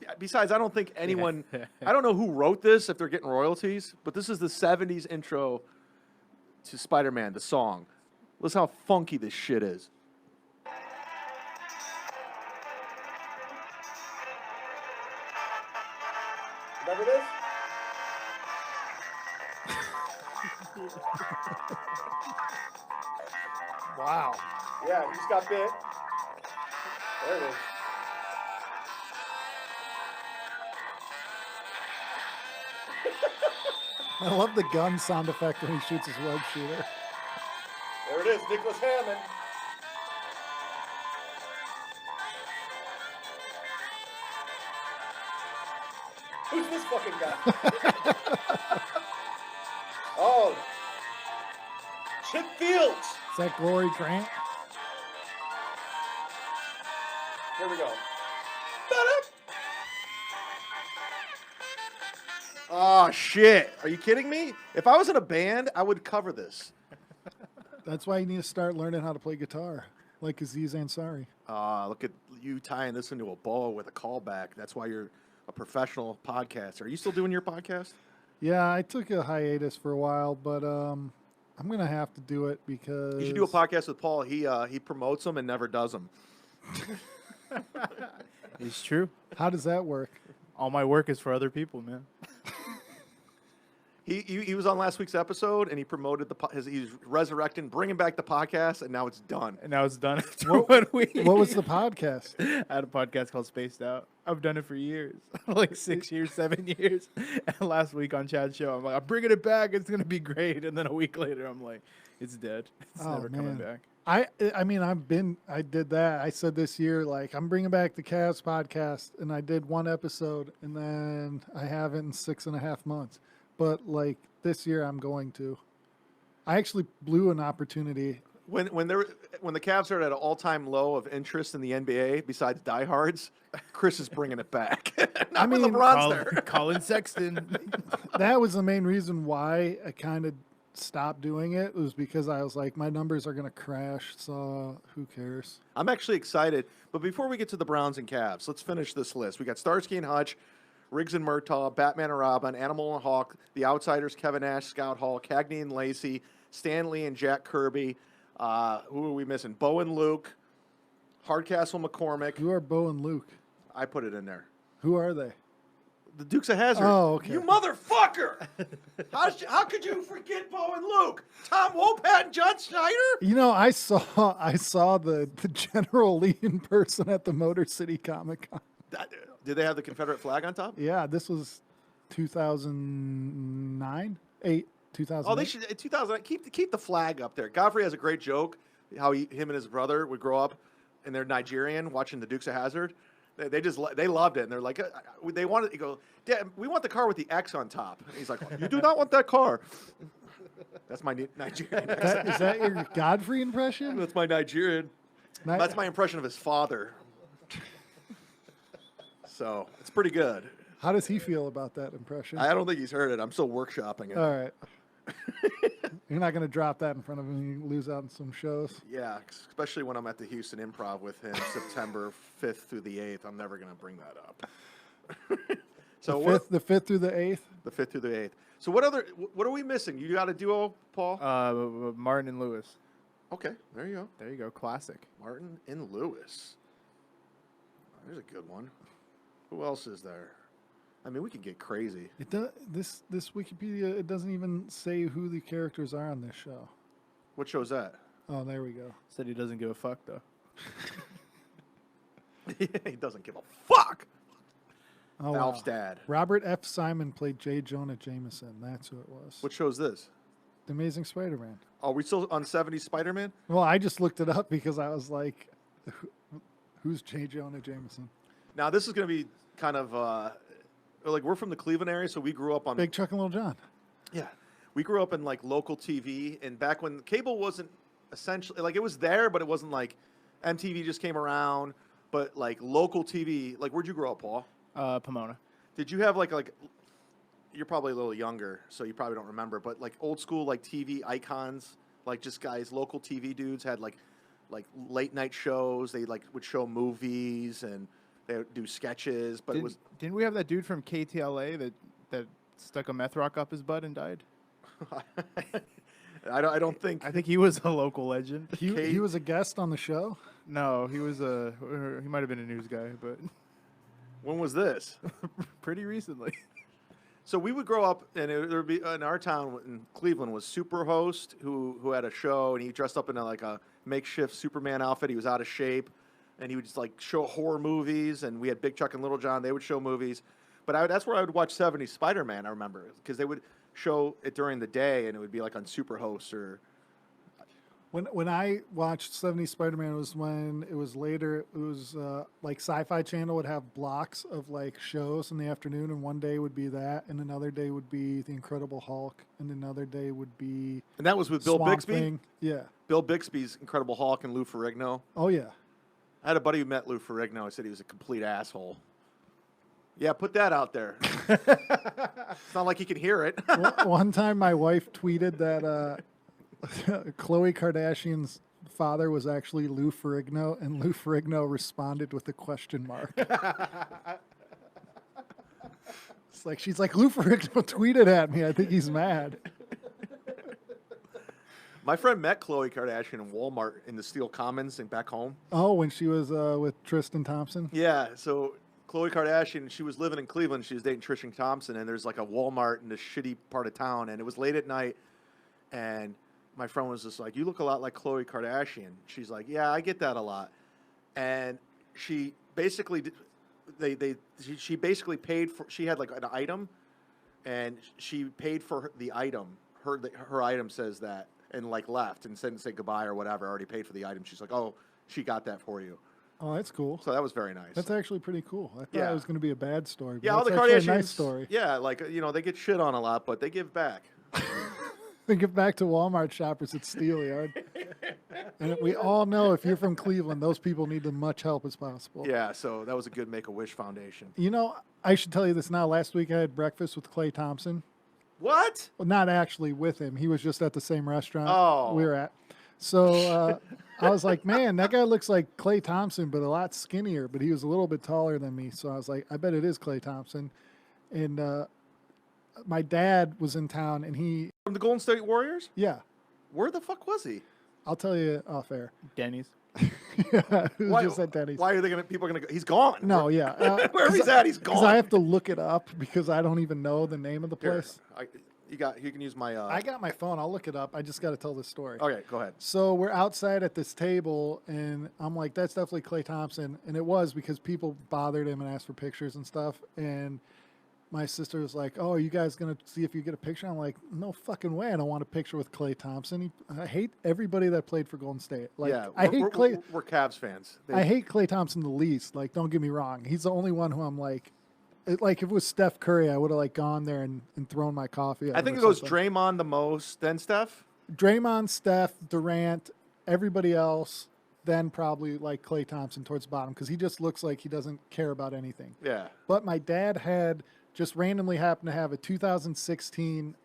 Speaker 1: Yeah, besides, I don't think anyone, I don't know who wrote this, if they're getting royalties, but this is the 70s intro to Spider-Man, the song. Listen how funky this shit is. Remember this?
Speaker 2: Wow.
Speaker 1: Yeah, he just got bit. There it is.
Speaker 2: I love the gun sound effect when he shoots his web shooter.
Speaker 1: There it is, Nicholas Hammond. Who's this fucking guy? Oh. Chip Field.
Speaker 2: that Glory Grant?
Speaker 1: Here we go. Oh, shit. Are you kidding me? If I was in a band, I would cover this.
Speaker 2: That's why you need to start learning how to play guitar, like Aziz Ansari.
Speaker 1: Look at you tying this into a bow with a callback. That's why you're a professional podcaster. Are you still doing your podcast?
Speaker 2: Yeah, I took a hiatus for a while, but I'm gonna have to do it because
Speaker 1: You should do a podcast with Paul. He promotes them and never does them.
Speaker 3: It's true.
Speaker 2: How does that work?
Speaker 3: All my work is for other people, man.
Speaker 1: He was on last week's episode and he promoted he's resurrecting, bringing back the podcast, and now it's done.
Speaker 3: And now it's done after 1 week.
Speaker 2: What was the podcast?
Speaker 3: I had a podcast called Spaced Out. I've done it for years, like 6 years, 7 years. And last week on Chad's show, I'm like, I'm bringing it back. It's gonna be great. And then a week later, I'm like, it's dead. It's never coming back.
Speaker 2: I mean, I did that. I said this year, like, I'm bringing back the Cavs podcast, and I did one episode, and then I haven't in 6.5 months. But, like, this year I'm going to. I actually blew an opportunity.
Speaker 1: When the Cavs are at an all-time low of interest in the NBA, besides diehards, Chris is bringing it back. Not when LeBron's there.
Speaker 3: Colin Sexton.
Speaker 2: That was the main reason why I kind of stopped doing it. It was because I was like, my numbers are going to crash, so who cares?
Speaker 1: I'm actually excited. But before we get to the Browns and Cavs, let's finish this list. We got Starsky and Hutch, Riggs and Murtaugh, Batman and Robin, Animal and Hawk, The Outsiders, Kevin Nash, Scout Hall, Cagney and Lacey, Stan Lee and Jack Kirby. Who are we missing? Bo and Luke, Hardcastle McCormick.
Speaker 2: Who are Bo and Luke?
Speaker 1: I put it in there.
Speaker 2: Who are they?
Speaker 1: The Dukes of Hazzard.
Speaker 2: Oh, okay.
Speaker 1: You motherfucker! How could you forget Bo and Luke? Tom Wopat and John Schneider?
Speaker 2: You know, I saw the General Lee in person at the Motor City Comic Con.
Speaker 1: Did they have the Confederate flag on top?
Speaker 2: Yeah, this was 2009, 2000.
Speaker 1: Oh, they should 2000. Keep the flag up there. Godfrey has a great joke. How him and his brother would grow up, and they're Nigerian watching the Dukes of Hazzard. They loved it, and they're like, they wanted. He go, Dad, we want the car with the X on top. And he's like, you do not want that car. That's my Nigerian accent.
Speaker 2: Is that your Godfrey impression?
Speaker 1: That's my Nigerian. That's my impression of his father. So it's pretty good.
Speaker 2: How does he feel about that impression?
Speaker 1: I don't think he's heard it. I'm still workshopping it.
Speaker 2: All right. You're not going to drop that in front of him and you lose out on some shows?
Speaker 1: Yeah, especially when I'm at the Houston Improv with him September 5th through the 8th. I'm never going to bring that up. So
Speaker 2: the 5th through the 8th?
Speaker 1: The 5th through the 8th. So what are we missing? You got a duo, Paul?
Speaker 3: Martin and Lewis.
Speaker 1: Okay, there you go.
Speaker 3: There you go. Classic.
Speaker 1: Martin and Lewis. There's a good one. Who else is there? I mean, we could get crazy.
Speaker 2: It does, this Wikipedia, it doesn't even say who the characters are on this show.
Speaker 1: What show's that?
Speaker 2: Oh, there we go.
Speaker 3: Said he doesn't give a fuck, though.
Speaker 1: He doesn't give a fuck.
Speaker 2: Oh,
Speaker 1: Alf's
Speaker 2: wow.
Speaker 1: dad.
Speaker 2: Robert F. Simon played J. Jonah Jameson. That's who it was.
Speaker 1: What show's this?
Speaker 2: The Amazing Spider-Man.
Speaker 1: Are we still on 70s Spider-Man?
Speaker 2: Well, I just looked it up because I was like, who's J. Jonah Jameson?
Speaker 1: Now, this is going to be kind of, like, we're from the Cleveland area, so we grew up on...
Speaker 2: Big Chuck and Little John.
Speaker 1: Yeah. We grew up in, like, local TV, and back when cable wasn't essentially... Like, it was there, but it wasn't, like, MTV just came around, but, like, local TV... Like, where'd you grow up, Paul?
Speaker 3: Pomona.
Speaker 1: Did you have, like... You're probably a little younger, so you probably don't remember, but, like, old school, like, TV icons, like, just guys, local TV dudes had, like late-night shows. They, like, would show movies, and... They would do sketches, but
Speaker 3: didn't we have that dude from KTLA that stuck a meth rock up his butt and died?
Speaker 1: I don't think.
Speaker 3: I think he was a local legend.
Speaker 2: He was a guest on the show?
Speaker 3: No, he might have been a news guy, but
Speaker 1: when was this?
Speaker 3: Pretty recently.
Speaker 1: So we would grow up, and there would be in our town in Cleveland was Superhost, who had a show, and he dressed up in like a makeshift Superman outfit. He was out of shape. And he would just like show horror movies, and we had Big Chuck and Little John. They would show movies, but that's where I would watch 70s Spider-Man. I remember because they would show it during the day, and it would be like on Superhost or.
Speaker 2: When I watched 70s Spider-Man was when it was later. It was like Sci-Fi Channel would have blocks of like shows in the afternoon, and one day would be that, and another day would be The Incredible Hulk, and another day would be
Speaker 1: And that was with Bill
Speaker 2: Swamp
Speaker 1: Bixby?
Speaker 2: Thing. Yeah.
Speaker 1: Bill Bixby's Incredible Hulk and Lou Ferrigno.
Speaker 2: Oh yeah.
Speaker 1: I had a buddy who met Lou Ferrigno. He said he was a complete asshole. Yeah, put that out there. It's not like he can hear it.
Speaker 2: One time, my wife tweeted that Khloe Kardashian's father was actually Lou Ferrigno, and Lou Ferrigno responded with a question mark. It's like she's like, Lou Ferrigno tweeted at me. I think he's mad.
Speaker 1: My friend met Khloe Kardashian in Walmart in the Steel Commons and back home.
Speaker 2: Oh, when she was with Tristan Thompson.
Speaker 1: Yeah, so Khloe Kardashian, she was living in Cleveland. She was dating Tristan Thompson, and there's like a Walmart in this shitty part of town, and it was late at night, and my friend was just like, "You look a lot like Khloe Kardashian." She's like, "Yeah, I get that a lot," and she basically, she basically paid for. She had like an item, and she paid for the item. Her item says that, and like left and didn't say goodbye or whatever. Already paid for the item. She's like, "Oh, she got that for you."
Speaker 2: Oh, that's cool.
Speaker 1: So that was very nice.
Speaker 2: That's actually pretty cool. I thought
Speaker 1: Yeah.
Speaker 2: it was going to be a bad story. But
Speaker 1: Yeah, all
Speaker 2: that's
Speaker 1: the
Speaker 2: actually
Speaker 1: Kardashians.
Speaker 2: a nice story.
Speaker 1: Yeah, like they get shit on a lot, but they give back.
Speaker 2: Think it back to Walmart shoppers at Steelyard. And we all know if you're from Cleveland, those people need as much help as possible.
Speaker 1: Yeah, so that was a good Make-A-Wish Foundation.
Speaker 2: You know, I should tell you this now. Last week I had breakfast with Klay Thompson.
Speaker 1: What?
Speaker 2: Well, not actually with him. He was just at the same restaurant
Speaker 1: Oh.
Speaker 2: we were at. So I was like, man, that guy looks like Klay Thompson, but a lot skinnier. But he was a little bit taller than me. So I was like, I bet it is Klay Thompson. And my dad was in town, and
Speaker 1: From the Golden State Warriors?
Speaker 2: yeah,
Speaker 1: Where the fuck was he?
Speaker 2: I'll tell you off air.
Speaker 3: Denny's.
Speaker 2: Yeah, it was just at Denny's.
Speaker 1: Why are people gonna go? He's gone.
Speaker 2: No, yeah.
Speaker 1: Wherever he's at, he's
Speaker 2: Because
Speaker 1: gone.
Speaker 2: I have to look it up because I don't even know the name of the
Speaker 1: Here,
Speaker 2: place.
Speaker 1: you can use my.
Speaker 2: I got my phone. I'll look it up. I just got to tell this story.
Speaker 1: Okay, go ahead.
Speaker 2: So we're outside at this table, and I'm like, that's definitely Klay Thompson. And it was because people bothered him and asked for pictures and stuff. And my sister was like, oh, are you guys going to see if you get a picture? I'm like, no fucking way. I don't want a picture with Klay Thompson. I hate everybody that played for Golden State. Like,
Speaker 1: Yeah,
Speaker 2: I hate Klay.
Speaker 1: we're Cavs fans.
Speaker 2: I hate Klay Thompson the least. Like, don't get me wrong. He's the only one who I'm like, like if it was Steph Curry, I would have like gone there and thrown my coffee at
Speaker 1: I
Speaker 2: him
Speaker 1: think
Speaker 2: or
Speaker 1: it goes
Speaker 2: something.
Speaker 1: Draymond the most, then Steph.
Speaker 2: Draymond, Steph, Durant, everybody else, then probably like Klay Thompson towards the bottom because he just looks like he doesn't care about anything.
Speaker 1: Yeah.
Speaker 2: But my dad had just randomly happened to have a 2016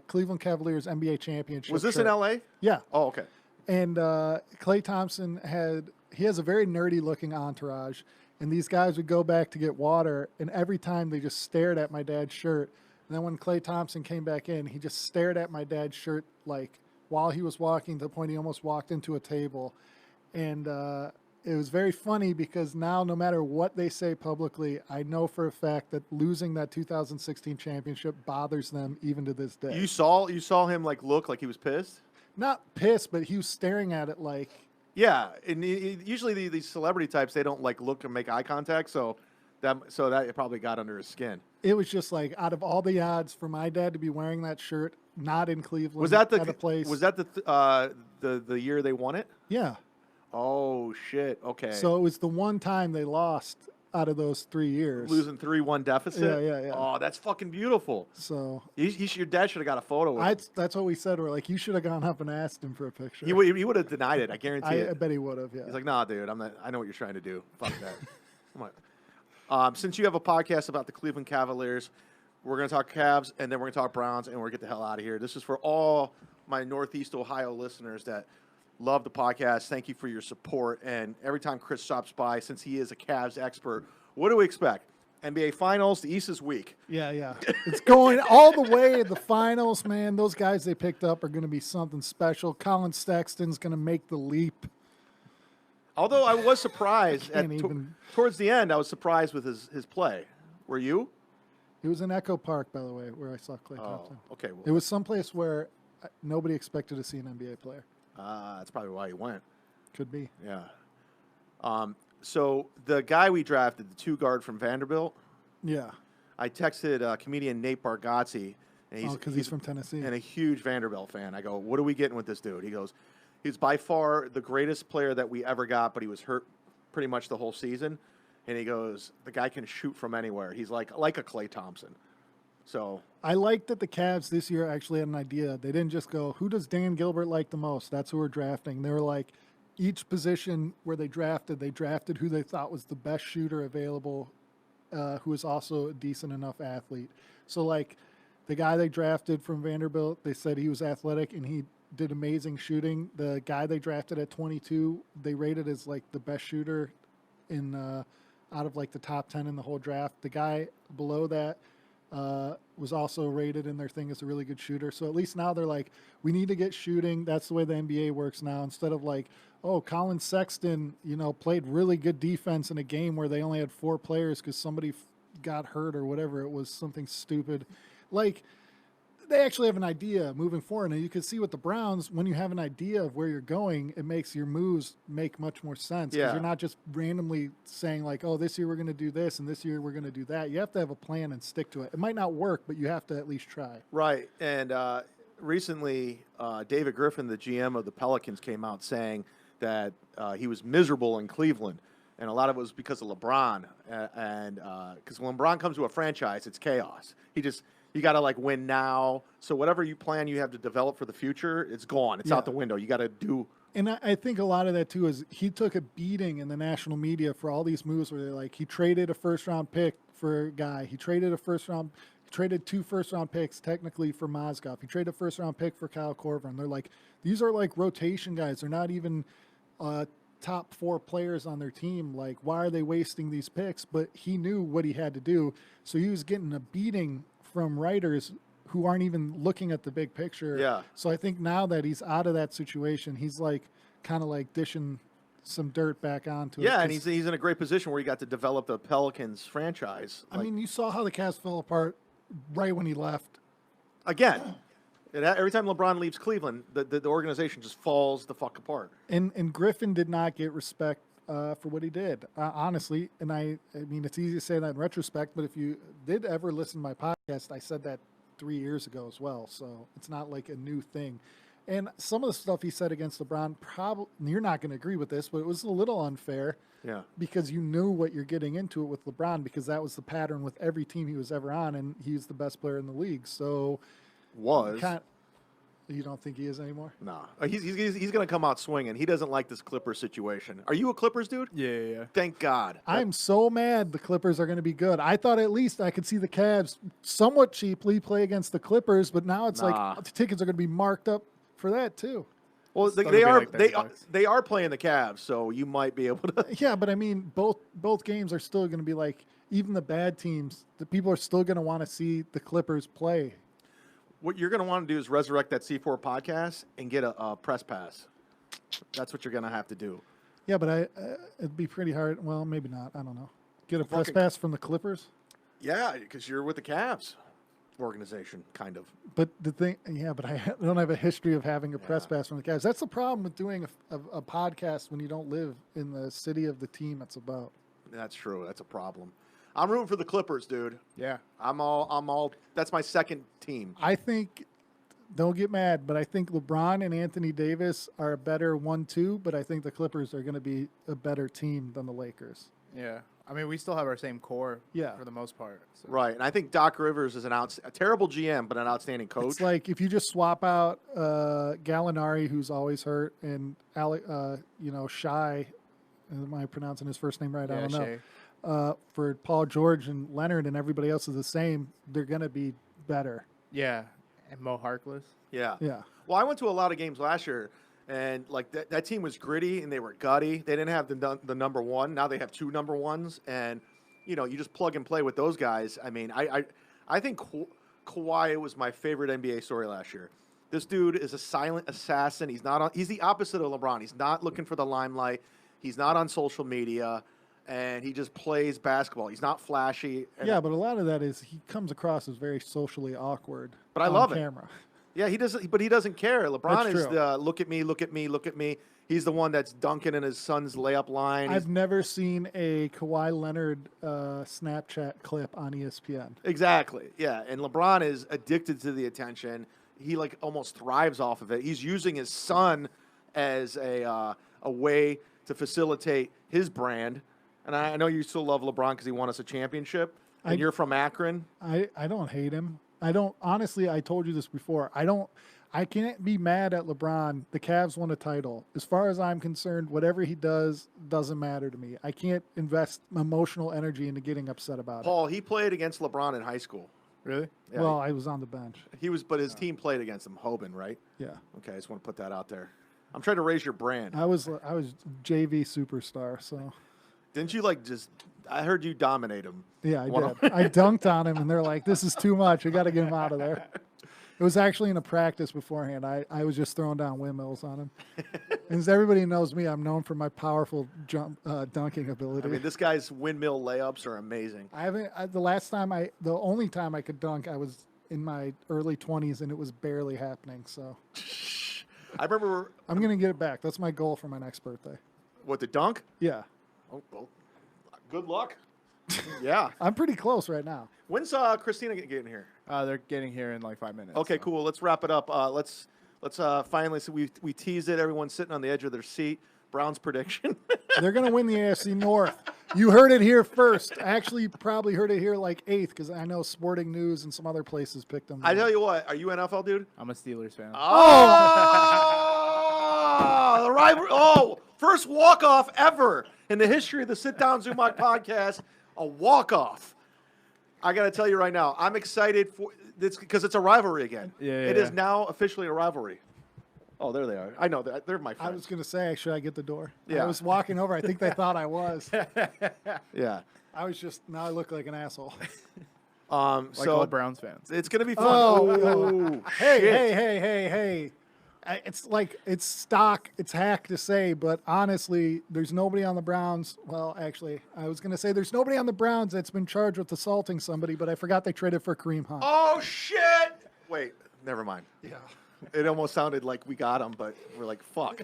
Speaker 2: Cleveland Cavaliers NBA championship.
Speaker 1: Was this
Speaker 2: shirt.
Speaker 1: in L.A.?
Speaker 2: Yeah.
Speaker 1: Oh, okay.
Speaker 2: And Klay Thompson has a very nerdy looking entourage. And these guys would go back to get water, and every time they just stared at my dad's shirt. And then when Klay Thompson came back in, he just stared at my dad's shirt like while he was walking to the point he almost walked into a table. And it was very funny because now no matter what they say publicly, I know for a fact that losing that 2016 championship bothers them even to this day.
Speaker 1: You saw him like look like he was pissed.
Speaker 2: Not pissed, but he was staring at it like.
Speaker 1: Yeah, and usually these celebrity types, they don't like look and make eye contact, so that probably got under his skin.
Speaker 2: It was just like out of all the odds for my dad to be wearing that shirt, not in Cleveland,
Speaker 1: Was that
Speaker 2: at a place.
Speaker 1: Was that the year they won it?
Speaker 2: Yeah.
Speaker 1: Oh shit! Okay.
Speaker 2: So it was the one time they lost out of those 3 years.
Speaker 1: losing 3-1 deficit.
Speaker 2: Yeah.
Speaker 1: Oh, that's fucking beautiful.
Speaker 2: So
Speaker 1: Your dad should have got a photo with him.
Speaker 2: that's what we said. We're like, you should have gone up and asked him for a picture.
Speaker 1: He would have denied it. I guarantee
Speaker 2: I
Speaker 1: it.
Speaker 2: bet he would have. Yeah.
Speaker 1: He's like, nah, dude, I'm not. I know what you're trying to do. Fuck that. Come on. Since you have a podcast about the Cleveland Cavaliers, we're going to talk Cavs, and then we're going to talk Browns, and we're going to get the hell out of here. This is for all my Northeast Ohio listeners that love the podcast. Thank you for your support. And every time Chris stops by, since he is a Cavs expert, what do we expect? NBA Finals. The East is weak.
Speaker 2: Yeah. It's going all the way to the finals, man. Those guys they picked up are going to be something special. Colin Sexton's going to make the leap.
Speaker 1: Although I was surprised
Speaker 2: can't even-
Speaker 1: towards the end, I was surprised with his play. Were you?
Speaker 2: It was in Echo Park, by the way, where I saw Klay Thompson.
Speaker 1: Okay.
Speaker 2: It was someplace where nobody expected to see an NBA player.
Speaker 1: That's probably why you went.
Speaker 2: Could be.
Speaker 1: Yeah. So the guy we drafted, the 2 guard from Vanderbilt,
Speaker 2: Yeah.
Speaker 1: I texted comedian Nate Bargatze, and
Speaker 2: Because he's from Tennessee.
Speaker 1: and a huge Vanderbilt fan. I go, what are we getting with this dude? He goes, He's by far the greatest player that we ever got, but he was hurt pretty much the whole season. And he goes, the guy can shoot from anywhere. He's like a Klay Thompson. So
Speaker 2: I like that the Cavs this year actually had an idea. They didn't just go, who does Dan Gilbert like the most? That's who we're drafting. They were like, each position where they drafted who they thought was the best shooter available, who was also a decent enough athlete. So, like, the guy they drafted from Vanderbilt, they said he was athletic and he did amazing shooting. The guy they drafted at 22, they rated as, like, the best shooter in out of, like, the top 10 in the whole draft. The guy below that was also rated in their thing as a really good shooter. So at least now they're like, we need to get shooting. That's the way the NBA works now. Instead of like, oh, Colin Sexton, played really good defense in a game where they only had 4 players because somebody got hurt or whatever. It was something stupid. Like, they actually have an idea moving forward. And you can see with the Browns, when you have an idea of where you're going, it makes your moves make much more sense. Because
Speaker 1: Yeah.
Speaker 2: you're not just randomly saying like, oh, this year we're going to do this and this year we're going to do that. You have to have a plan and stick to it. It might not work, but you have to at least try.
Speaker 1: Right. And recently, David Griffin, the GM of the Pelicans, came out saying that he was miserable in Cleveland. And a lot of it was because of LeBron. And because when LeBron comes to a franchise, it's chaos. You got to like win now. So whatever you plan you have to develop for the future, it's gone. It's out the window. You got to do.
Speaker 2: And I think a lot of that too is he took a beating in the national media for all these moves where they're like, he traded a first-round pick for a guy. He traded 2 first-round picks technically for Mozgov. He traded a first-round pick for Kyle Korver. And they're like, these are like rotation guys. They're not even top 4 players on their team. Like, why are they wasting these picks? But he knew what he had to do. So he was getting a beating from writers who aren't even looking at the big picture.
Speaker 1: Yeah.
Speaker 2: So I think now that he's out of that situation, he's like kind of like dishing some dirt back onto it.
Speaker 1: Yeah, and he's in a great position where he got to develop the Pelicans franchise.
Speaker 2: I mean, you saw how the Cavs fell apart right when he left.
Speaker 1: Again, every time LeBron leaves Cleveland, the organization just falls the fuck apart.
Speaker 2: And Griffin did not get respect for what he did, honestly. And I mean, it's easy to say that in retrospect, but if you did ever listen to my podcast, I said that 3 years ago as well. So it's not like a new thing. And some of the stuff he said against LeBron, probably you're not going to agree with this, but it was a little unfair.
Speaker 1: Yeah.
Speaker 2: Because you knew what you're getting into it with LeBron, because that was the pattern with every team he was ever on, and he's the best player in the league. So you don't think he is anymore?
Speaker 1: No, he's going to come out swinging. He doesn't like this Clippers situation. Are you a Clippers dude?
Speaker 3: Yeah.
Speaker 1: Thank God.
Speaker 2: I'm so mad the Clippers are going to be good. I thought at least I could see the Cavs somewhat cheaply play against the Clippers, but now it's like the tickets are going to be marked up for that too.
Speaker 1: Well,
Speaker 3: It's gonna
Speaker 1: they
Speaker 3: be
Speaker 1: are
Speaker 3: like that,
Speaker 1: they
Speaker 3: Bucks.
Speaker 1: they are playing the Cavs, so you might be able to.
Speaker 2: Yeah, but I mean, both games are still going to be like, even the bad teams, the people are still going to want to see the Clippers play.
Speaker 1: What you're going to want to do is resurrect that C4 podcast and get a press pass. That's what you're going to have to do.
Speaker 2: Yeah, but it'd be pretty hard. Well, maybe not. I don't know. Get a press
Speaker 1: Fucking-
Speaker 2: pass from the Clippers.
Speaker 1: Yeah, because you're with the Cavs organization, kind of.
Speaker 2: But the thing, yeah, but I don't have a history of having a press pass from the Cavs. That's the problem with doing a podcast when you don't live in the city of the team it's about.
Speaker 1: That's true. That's a problem. I'm rooting for the Clippers, dude.
Speaker 3: Yeah.
Speaker 1: I'm all. That's my second team.
Speaker 2: I think, don't get mad, but I think LeBron and Anthony Davis are a better 1-2, but I think the Clippers are going to be a better team than the Lakers.
Speaker 3: Yeah. I mean, we still have our same core
Speaker 2: Yeah.
Speaker 3: for the most part. So.
Speaker 1: Right, and I think Doc Rivers is a terrible GM, but an outstanding coach.
Speaker 2: It's like if you just swap out Gallinari, who's always hurt, and Shai, am I pronouncing his first name right? I
Speaker 3: Yeah,
Speaker 2: don't know.
Speaker 3: Shea.
Speaker 2: For Paul George and Leonard and everybody else is the same, they're going to be better.
Speaker 3: Yeah. And Mo Harkless.
Speaker 1: Yeah.
Speaker 2: Yeah.
Speaker 1: Well, I went to a lot of games last year, and like that team was gritty and they were gutty. They didn't have the number one. Now they have 2 number ones, and you just plug and play with those guys. I mean, I think Kawhi was my favorite NBA story last year. This dude is a silent assassin. He's the opposite of LeBron. He's not looking for the limelight. He's not on social media, and he just plays basketball. He's not flashy.
Speaker 2: Yeah, but a lot of that is he comes across as very socially awkward.
Speaker 1: But I
Speaker 2: on
Speaker 1: love it.
Speaker 2: camera.
Speaker 1: Yeah, he doesn't. But he doesn't care. LeBron
Speaker 2: That's
Speaker 1: is
Speaker 2: true.
Speaker 1: the look at me, look at me, look at me. He's the one that's dunking in his son's layup line.
Speaker 2: I've never seen a Kawhi Leonard Snapchat clip on ESPN.
Speaker 1: Exactly. Yeah, and LeBron is addicted to the attention. He like almost thrives off of it. He's using his son as a way to facilitate his brand. And I know you still love LeBron because he won us a championship. And you're from Akron.
Speaker 2: I don't hate him. Honestly, I told you this before. I can't be mad at LeBron. The Cavs won a title. As far as I'm concerned, whatever he does doesn't matter to me. I can't invest emotional energy into getting upset about
Speaker 1: Paul, he played against LeBron in high school.
Speaker 3: Really?
Speaker 2: it.
Speaker 1: Yeah,
Speaker 2: Well, I was on the bench.
Speaker 1: he was, but his team played against him. Hoban, right?
Speaker 2: Yeah.
Speaker 1: Okay, I just want to put that out there. I'm trying to raise your brand.
Speaker 2: I was JV superstar, so
Speaker 1: Didn't you I heard you dominate him.
Speaker 2: yeah, I
Speaker 1: One
Speaker 2: did. I dunked on him, and they're like, "This is too much. We got to get him out of there." It was actually in a practice beforehand. I was just throwing down windmills on him. And as everybody knows me, I'm known for my powerful dunking ability.
Speaker 1: I mean, this guy's windmill layups are amazing.
Speaker 2: The only time I could dunk, I was in my early 20s, and it was barely happening. So
Speaker 1: I remember
Speaker 2: I'm gonna get it back. That's my goal for my next birthday.
Speaker 1: what the dunk.
Speaker 2: Yeah,
Speaker 1: Oh, well, good luck. Yeah.
Speaker 2: I'm pretty close right now.
Speaker 1: When's Christina getting here?
Speaker 3: They're getting here in like 5 minutes.
Speaker 1: Okay,
Speaker 3: so.
Speaker 1: cool. Let's wrap it up. Let's finally. So we teased it. Everyone's sitting on the edge of their seat. Browns prediction.
Speaker 2: They're gonna win the AFC North. You heard it here first. Actually, you probably heard it here like 8th because I know Sporting News and some other places picked them.
Speaker 1: I tell you what. Are you an NFL dude?
Speaker 3: I'm a Steelers fan.
Speaker 1: Oh, the rival. Oh, first walk-off ever in the history of the Sit Down Zumock podcast. A walk-off. I got to tell you right now, I'm excited for this because it's a rivalry again. It is now officially a rivalry. Oh, there they are. I know that they're my friends.
Speaker 2: I was gonna say, should I get the door?
Speaker 1: Yeah.
Speaker 2: I was walking over. I think they thought I was.
Speaker 1: Yeah.
Speaker 2: I was just now I look like an asshole.
Speaker 3: Like
Speaker 1: So
Speaker 3: all Browns fans.
Speaker 1: it's gonna be fun.
Speaker 2: Oh, hey,
Speaker 1: shit.
Speaker 2: hey. It's like it's stock. It's hack to say, but honestly, there's nobody on the Browns. Well, actually, I was gonna say there's nobody on the Browns that's been charged with assaulting somebody, but I forgot they traded for Kareem Hunt.
Speaker 1: Oh shit! Wait, never mind.
Speaker 2: Yeah.
Speaker 1: It almost sounded like we got him, but we're like, fuck.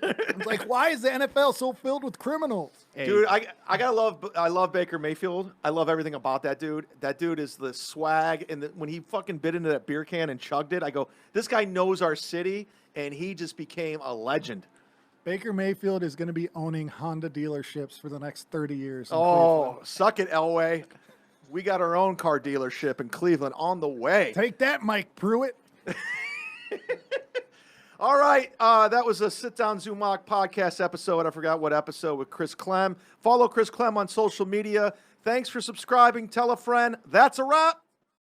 Speaker 2: It's like, why is the NFL so filled with criminals?
Speaker 3: Hey,
Speaker 1: Dude, I love Baker Mayfield. I love everything about that dude. That dude is the swag, and when he fucking bit into that beer can and chugged it, I go, this guy knows our city, and he just became a legend.
Speaker 2: Baker Mayfield is going to be owning Honda dealerships for the next 30 years. in
Speaker 1: Oh,
Speaker 2: Cleveland.
Speaker 1: suck it, Elway. We got our own car dealership in Cleveland on the way.
Speaker 2: Take that, Mike Pruitt.
Speaker 1: All right, that was a Sit Down Zumock podcast episode. I forgot what episode with Chris Clem. Follow Chris Clem on social media. Thanks for subscribing. Tell a friend. That's a wrap.